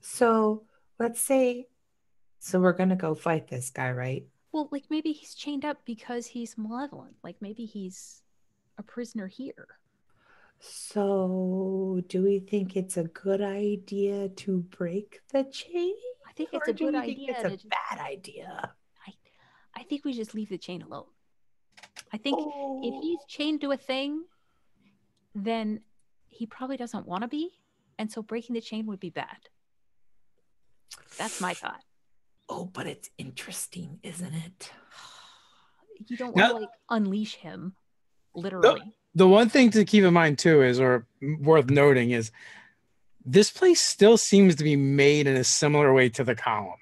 So let's say, so we're gonna go fight this guy, right? Well, like maybe he's chained up because he's malevolent. Like maybe he's a prisoner here. So do we think it's a good idea to break the chain? I think it's Or a do good we think idea. it's a bad idea? I think we just leave the chain alone. I think if he's Oh, chained to a thing, then he probably doesn't want to be. And so breaking the chain would be bad. That's my thought. oh, but it's interesting, isn't it? You don't want Now, to like unleash him, literally. the one thing to keep in mind too is, or worth noting, is this place still seems to be made in a similar way to the column.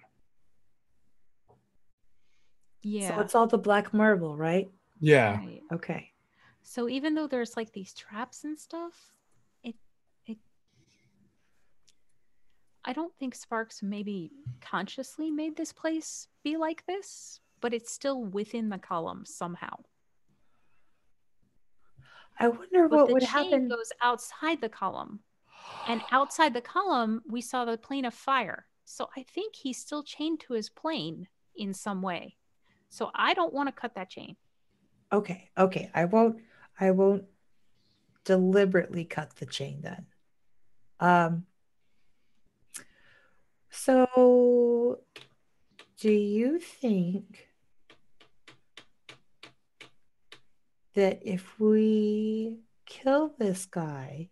Yeah. So it's all the black marble, right? Yeah. Right. Okay. So even though there's like these traps and stuff, it I don't think Sparks maybe consciously made this place be like this, but it's still within the column somehow. I wonder But what the would chain happen. goes outside the column. And outside the column, we saw the plane of fire. So I think he's still chained to his plane in some way. So I don't want to cut that chain. Okay, okay. I won't deliberately cut the chain then. Um, so do you think that if we kill this guy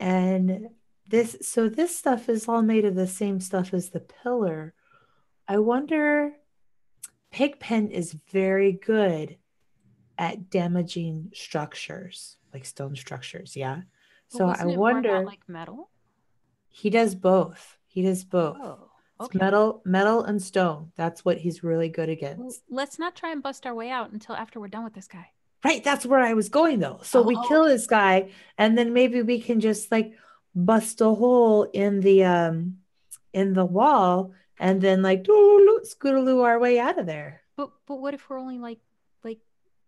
and this stuff is all made of the same stuff as the pillar, I wonder, Pigpen is very good at damaging structures, like stone structures, yeah. But So I wasn't it more about wonder, like metal? He does both. He does both. Oh, It's okay. metal and stone. That's what he's really good Well, against. let's not try and bust our way out until after we're done with this guy. Right, that's where I was going though. So we kill Okay. this guy, and then maybe we can just like bust a hole in the wall, and then like scootaloo our way out of there. But what if we're only like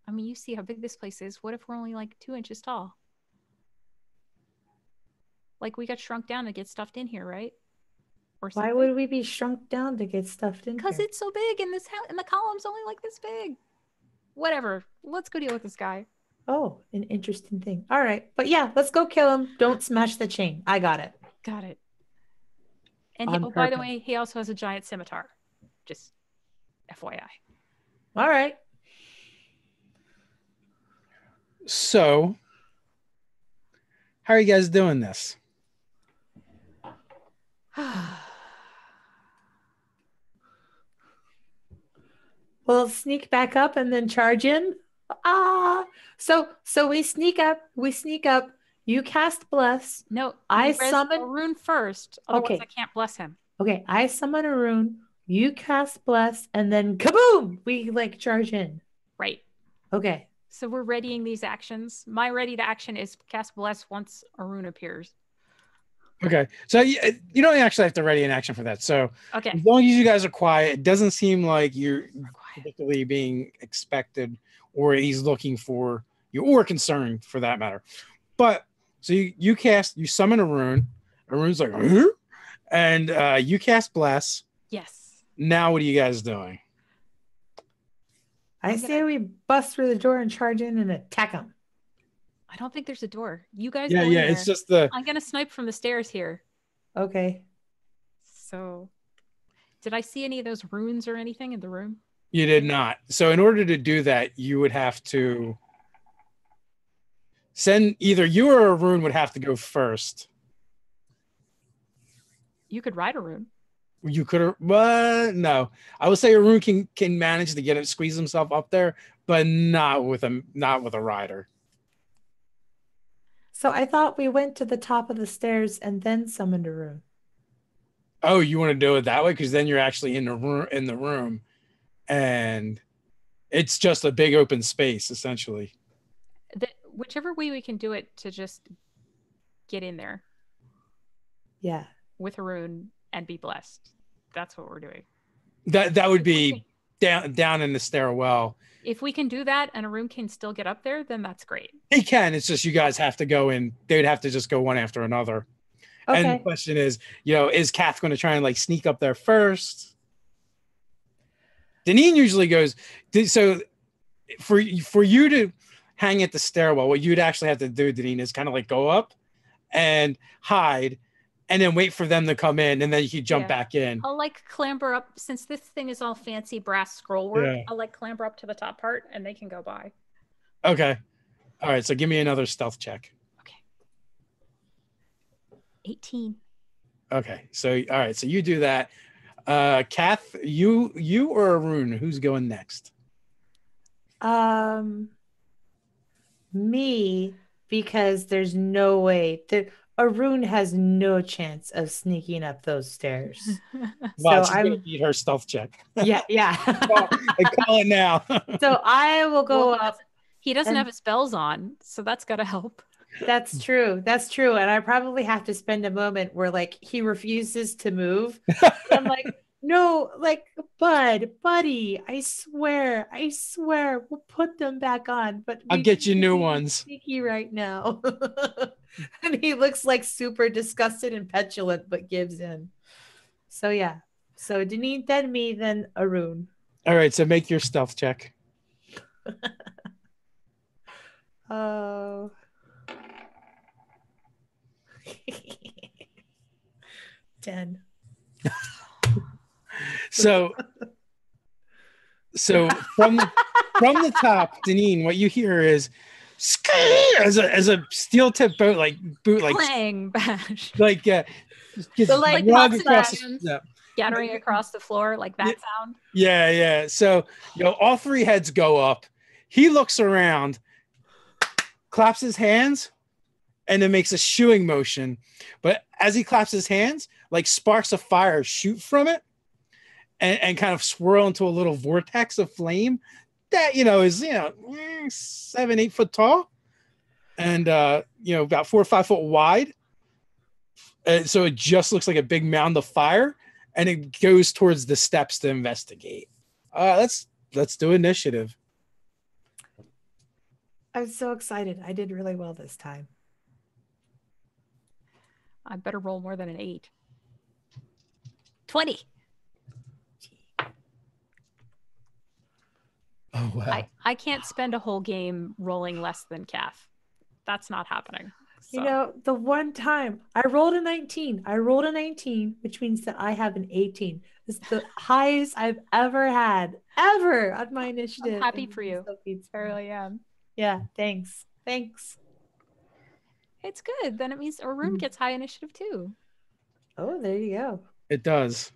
I mean, you see how big this place is. What if we're only like 2 inches tall? Like we got shrunk down to get stuffed in here, right? Or Why something? would we be shrunk down to get stuffed in Because here? it's so big and and the column's only like this big. Whatever. Let's go deal with this guy. Oh, an interesting thing. All right, but yeah, let's go kill him. Don't smash the chain. I got it. Got it. And On oh, by the purpose. way, he also has a giant scimitar. Just FYI. All right. So, how are you guys doing this? We'll sneak back up and then charge in. So we sneak up. You cast bless. No, I you res summon. a rune first. Otherwise, Okay. I can't bless him. Okay, I summon a rune. You cast bless, and then kaboom! We like charge in. Right. Okay. So we're readying these actions. My ready to action is cast bless once a rune appears. Okay, so you don't actually have to ready an action for that. So Okay. as long as you guys are quiet, it doesn't seem like you're particularly being expected, or he's looking for you, or concerned for that matter. But so you summon a rune. A rune's like, huh? And you cast bless. Yes. Now what are you guys doing? I say we bust through the door and charge in and attack him. I don't think there's a door. You guys Yeah, go in yeah. there. It's just the. I'm gonna snipe from the stairs here. Okay. So, did I see any of those runes or anything in the room? You did not. So in order to do that, you would have to send either you or a rune would have to go first. You could ride a rune. You could have, but no. I would say a rune can manage to get it, squeeze himself up there, but not with a rider. So I thought we went to the top of the stairs and then summoned a rune. Oh, you want to do it that way? Because then you're actually in the room, and it's just a big open space essentially. Whichever way we can do it to just get in there. Yeah. With a rune and be blessed. That's what we're doing. That would be down in the stairwell. If we can do that and a rune can still get up there, then that's great. He can. It's just you guys have to go in. They would have to just go one after another. Okay. And the question is, is Kath going to try and like sneak up there first? Deneen usually goes. So for you to hang at the stairwell, what you'd actually have to do, Deneen, is kind of like go up and hide, and then wait for them to come in, and then you can jump back in. I'll like clamber up, since this thing is all fancy brass scroll work. Yeah. I'll like clamber up to the top part, and they can go by. Okay. All right. So give me another stealth check. Okay. 18. Okay. So all right. So you do that. Kath, you or Arun, who's going next? Me, because there's no way that Arun has no chance of sneaking up those stairs. Wow, so she's gonna beat her stealth check. Yeah. I call it now. So I will go up. He doesn't have his spells on, so that's gotta help. That's true. And I probably have to spend a moment where like he refuses to move. I'm like, no, like, buddy, I swear, we'll put them back on. But I'll get you new ones. Sneaky right now. And he looks like super disgusted and petulant, but gives in. So yeah. So Deneen, then me, then Arun. All right, so make your stealth check. Oh. 10. So from the top, Deneen, what you hear is as a steel tip boot like clang bash, like so like scattering across the floor, like that sound. Yeah. So all three heads go up. He looks around, claps his hands, and then makes a shooing motion. But as he claps his hands, like sparks of fire shoot from it and kind of swirl into a little vortex of flame that, is, 7-8 foot tall and, about 4 or 5 foot wide. So it just looks like a big mound of fire, and it goes towards the steps to investigate. Let's do initiative. I'm so excited. I did really well this time. I better roll more than an 8. 20. Oh, wow. I can't spend a whole game rolling less than Calf. That's not happening. So. The one time I rolled a 19, which means that I have an 18. It's the highest I've ever had, ever on my initiative. I'm happy for you. I really am. Yeah, thanks. It's good. Then it means Arun gets high initiative too. Oh, there you go. It does.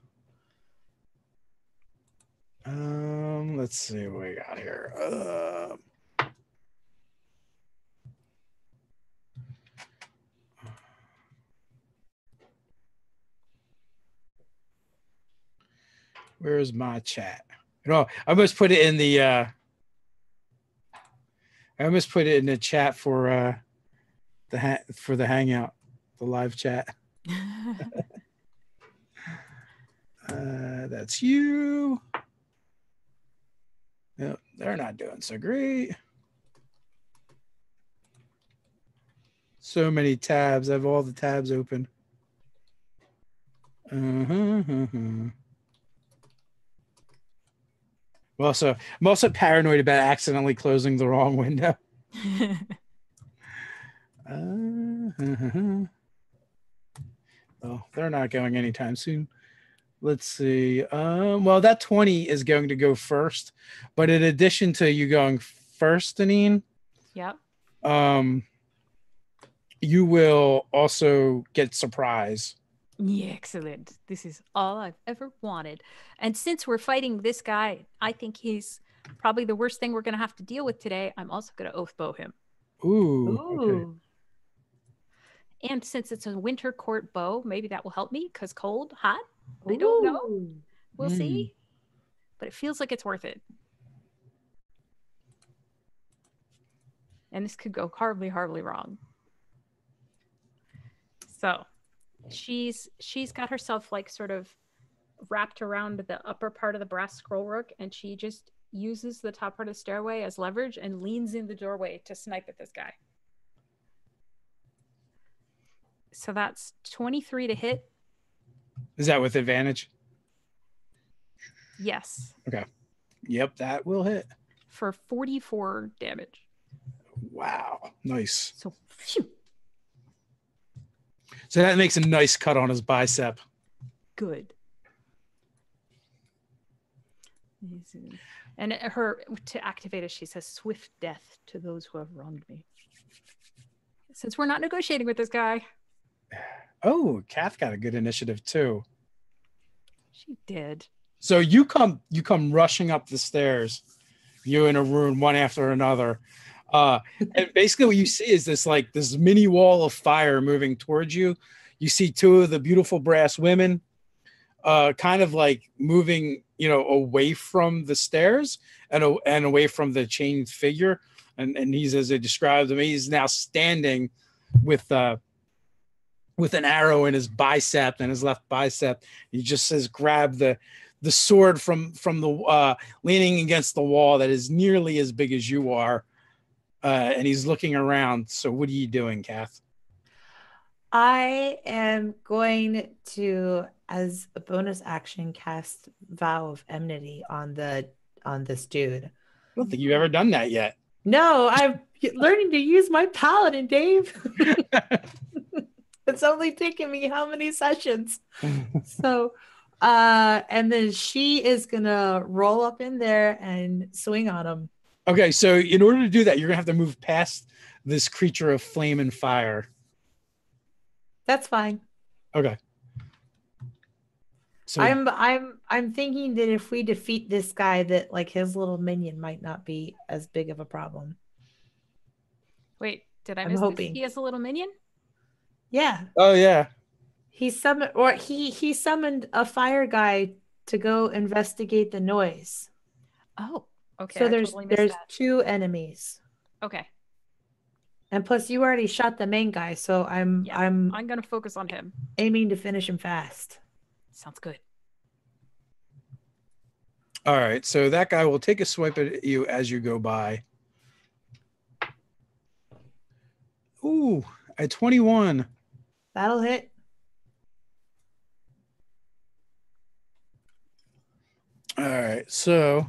Let's see what we got here. Where's my chat? I almost put it in the chat for the hangout, the live chat. That's you. No, they're not doing so great. So many tabs. I have all the tabs open. I'm also paranoid about accidentally closing the wrong window. Oh, they're not going anytime soon. Let's see. Well, that 20 is going to go first, but in addition to you going first, Deneen, yep. You will also get surprise. Yeah, excellent. This is all I've ever wanted. And since we're fighting this guy, I think he's probably the worst thing we're going to have to deal with today. I'm also going to oath bow him. Ooh. Okay. And since it's a winter court bow, maybe that will help me because cold, hot, I don't know. We'll see. But it feels like it's worth it. And this could go horribly, horribly wrong. So she's got herself like sort of wrapped around the upper part of the brass scroll rook, and she just uses the top part of the stairway as leverage and leans in the doorway to snipe at this guy. So that's 23 to hit. Is that with advantage? Yes. Okay. Yep, that will hit. For 44 damage. Wow. Nice. So, phew. So that makes a nice cut on his bicep. Good. And her, to activate it, she says, "Swift death to those who have wronged me." Since we're not negotiating with this guy. Oh, Kath got a good initiative too. She did. So you come rushing up the stairs, you and Arun, one after another. And basically what you see is this mini wall of fire moving towards you. You see two of the beautiful brass women kind of like moving, away from the stairs and away from the chained figure. And he's, as I described him, he's now standing with an arrow in his bicep and his left bicep. He just says, grab the sword from the leaning against the wall that is nearly as big as you are. And he's looking around. So what are you doing, Kath? I am going to, as a bonus action, cast Vow of Enmity on this dude. I don't think you've ever done that yet. No, I'm learning to use my paladin, Dave. It's only taken me how many sessions? So, and then she is gonna roll up in there and swing on him. Okay, so in order to do that, you're gonna have to move past this creature of flame and fire. That's fine. Okay. So I'm thinking that if we defeat this guy, that his little minion might not be as big of a problem. Wait, Did I I'm miss this? hoping. He has a little minion? Yeah. Oh yeah. He summoned a fire guy to go investigate the noise. Oh, okay. So I totally missed there's that. 2 enemies. Okay. And plus you already shot the main guy, so Yeah. I'm I'm going to focus on him. aiming to finish him fast. Sounds good. All right. So that guy will take a swipe at you as you go by. Ooh, at 21. That'll hit. All right. So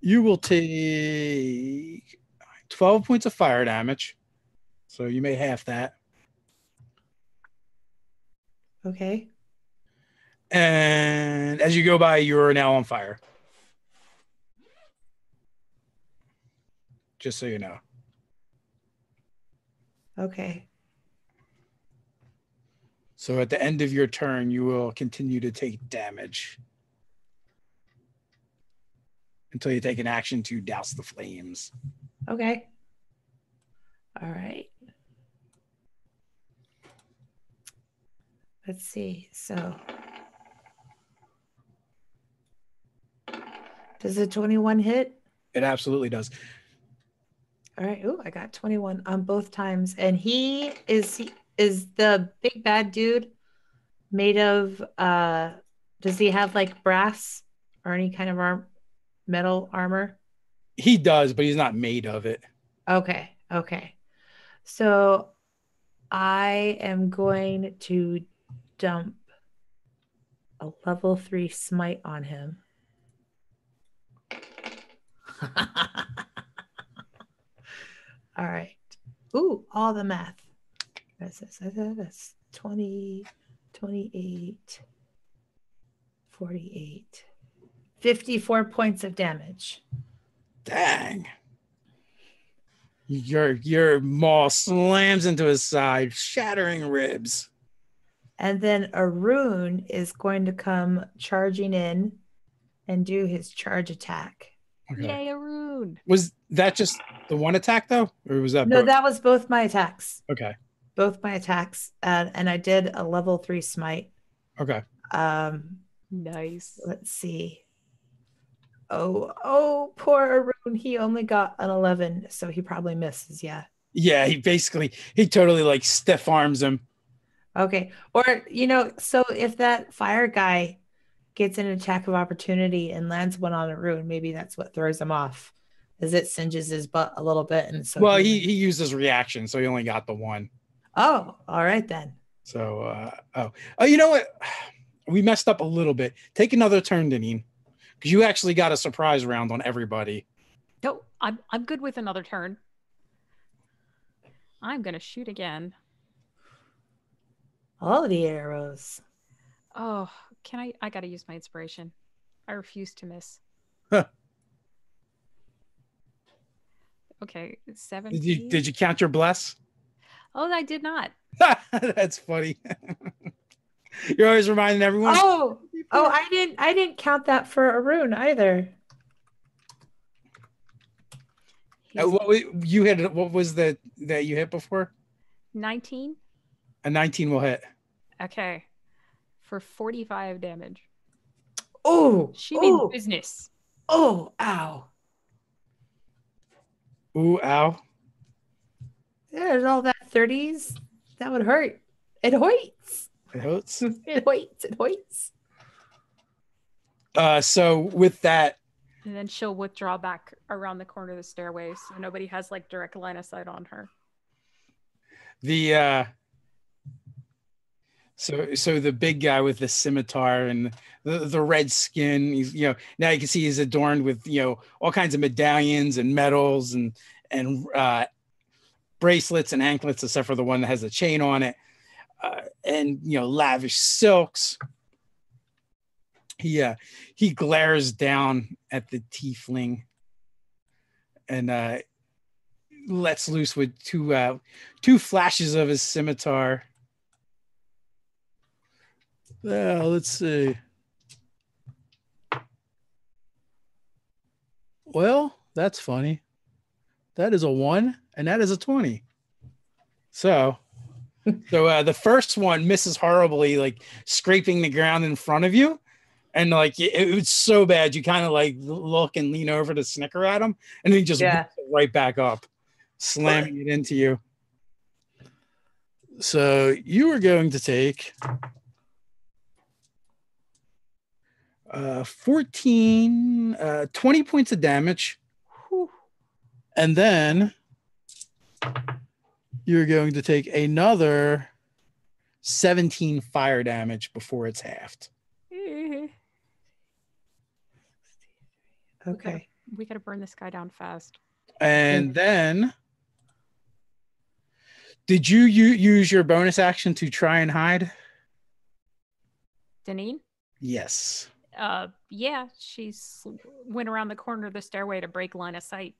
you will take 12 points of fire damage. So you may half that. Okay. And as you go by, you're now on fire. Just so you know. Okay. So at the end of your turn, you will continue to take damage until you take an action to douse the flames. Okay. All right. Let's see. So does a 21 hit? It absolutely does. All right. Oh, I got 21 on both times. And he is the big bad dude made of does he have like brass or any kind of metal armor? He does, but he's not made of it. Okay. Okay. So I am going to dump a level 3 smite on him. All right. Ooh, all the math. That's 20, 28, 48, 54 points of damage. Dang. Your maul slams into his side, shattering ribs. And then Arun is going to come charging in and do his charge attack. Okay. Yay, Arun. Was that just the one attack though? Or was that No, both? that was both my attacks. Okay. Both my attacks. And I did a level 3 smite. Okay. Nice. Let's see. Oh, poor Arun. He only got an 11, so he probably misses. Yeah. Yeah, he totally like stiff arms him. Okay. Or, so if that fire guy gets an attack of opportunity and lands one on Arun, maybe that's what throws him off, is it singes his butt a little bit. And so Well, he used his reaction, so he only got the one. Oh, all right then. So you know what? We messed up a little bit. Take another turn, Deneen, because you actually got a surprise round on everybody. No, I'm good with another turn. I'm gonna shoot again. All the arrows. Oh, I gotta use my inspiration. I refuse to miss. Huh. Okay, 17. Did you count your bless? Oh, I did not. That's funny. You're always reminding everyone. Oh, I didn't count that for Arun either. What you hit? What was that you hit before? 19. A 19 will hit. Okay, for 45 damage. Oh, She means business. Oh, ow. Ooh, ow. There's all that 30s. That would hurt. It hurts. It hurts. It hurts. It hurts. So with that, And then she'll withdraw back around the corner of the stairway so nobody has like direct line of sight on her. So the big guy with the scimitar and the red skin, he's now you can see he's adorned with all kinds of medallions and medals and bracelets and anklets, except for the one that has a chain on it, and lavish silks. He glares down at the tiefling and lets loose with two flashes of his scimitar. Let's see. Well, that's funny. That is a 1 And that is a 20. So the first one misses horribly, like scraping the ground in front of you. And like it was so bad, you kind of like look and lean over to snicker at him, and then he just whips it right back up, slamming it into you. So you are going to take 20 points of damage. Whew. And then you're going to take another 17 fire damage before it's halved. Okay. We gotta burn this guy down fast. And then, did you use your bonus action to try and hide? Deneen? Yes. Yeah, she's went around the corner of the stairway to break line of sight.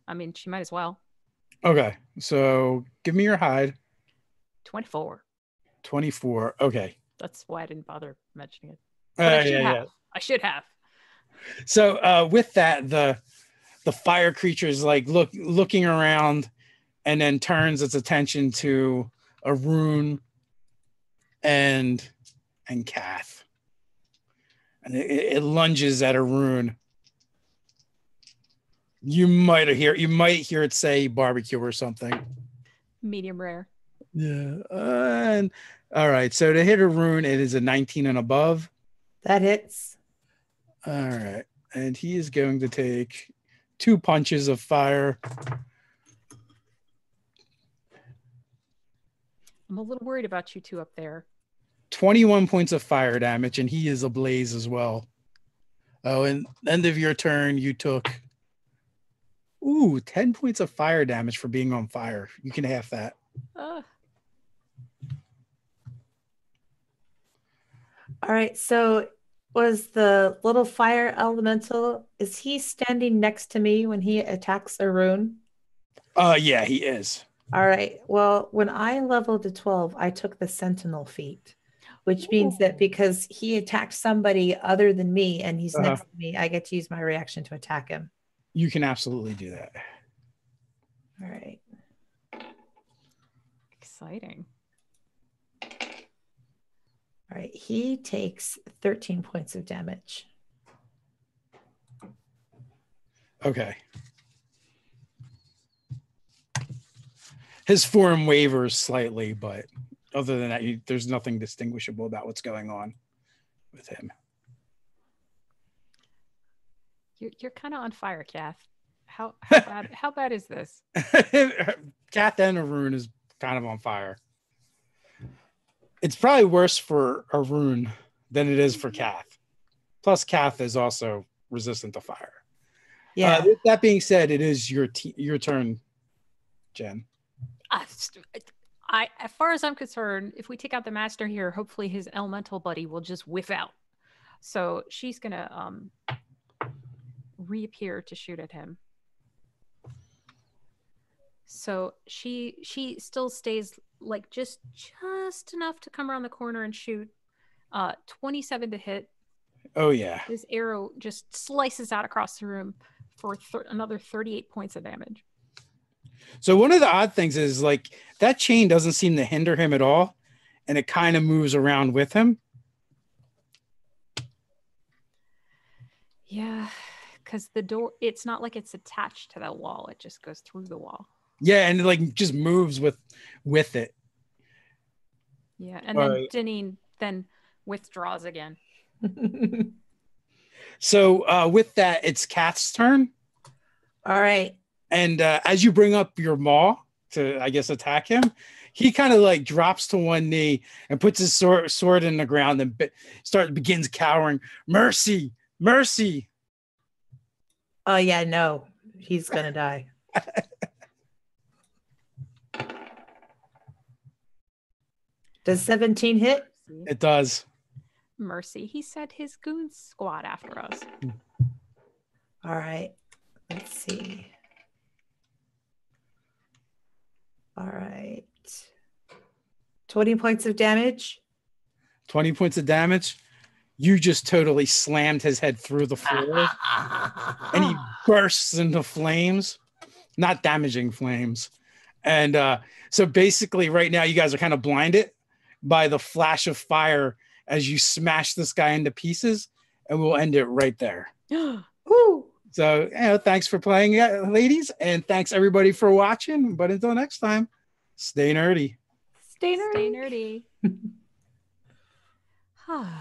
I mean, she might as well. Okay, so give me your hide. 24. 24. Okay. That's why I didn't bother mentioning it. But I should have. Yeah. I should have. So with that, the fire creature is like looking around, and then turns its attention to Arun and Kath, and it lunges at Arun. You might hear it say barbecue or something. Medium rare. Yeah. And all right. So to hit Arun, it is a 19 and above. That hits. All right. And he is going to take 2 punches of fire. I'm a little worried about you two up there. 21 points of fire damage, and he is ablaze as well. Oh, and end of your turn, you took 10 points of fire damage for being on fire. You can half that. All right, so was the little fire elemental, is he standing next to me when he attacks Arun? Yeah, he is. All right, well, when I leveled to 12, I took the sentinel feat, which means that because he attacked somebody other than me and he's next to me, I get to use my reaction to attack him. You can absolutely do that. All right. Exciting. All right, he takes 13 points of damage. Okay. His form wavers slightly, but other than that, there's nothing distinguishable about what's going on with him. You're kind of on fire, Kath. How bad is this? Kath and Arun is kind of on fire. It's probably worse for Arun than it is for Kath. Plus, Kath is also resistant to fire. Yeah. With that being said, it is your turn, Jen. As far as I'm concerned, if we take out the master here, hopefully his elemental buddy will just whiff out. So she's gonna reappear to shoot at him. So she still stays like just enough to come around the corner and shoot. 27 to hit. Oh yeah. His arrow just slices out across the room for another 38 points of damage. So one of the odd things is like that chain doesn't seem to hinder him at all, and it kind of moves around with him. Yeah, because the door, it's not like it's attached to the wall. It just goes through the wall. Yeah, and it like just moves with it. Yeah, and then Deneen then withdraws again. So with that, it's Kath's turn. All right. And as you bring up your maw to, I guess, attack him, he kind of like drops to one knee and puts his sword in the ground and begins cowering. Mercy, mercy. Oh yeah, no, he's gonna die. Does 17 hit? It does. Mercy. He said his goons squad after us. All right. Let's see. All right. 20 points of damage. 20 points of damage. You just totally slammed his head through the floor and he bursts into flames. not damaging flames. And so basically right now you guys are kind of blinded by the flash of fire as you smash this guy into pieces, and we'll end it right there. Woo! So, thanks for playing, ladies, and thanks everybody for watching. But until next time, stay nerdy. Stay nerdy. Stay nerdy.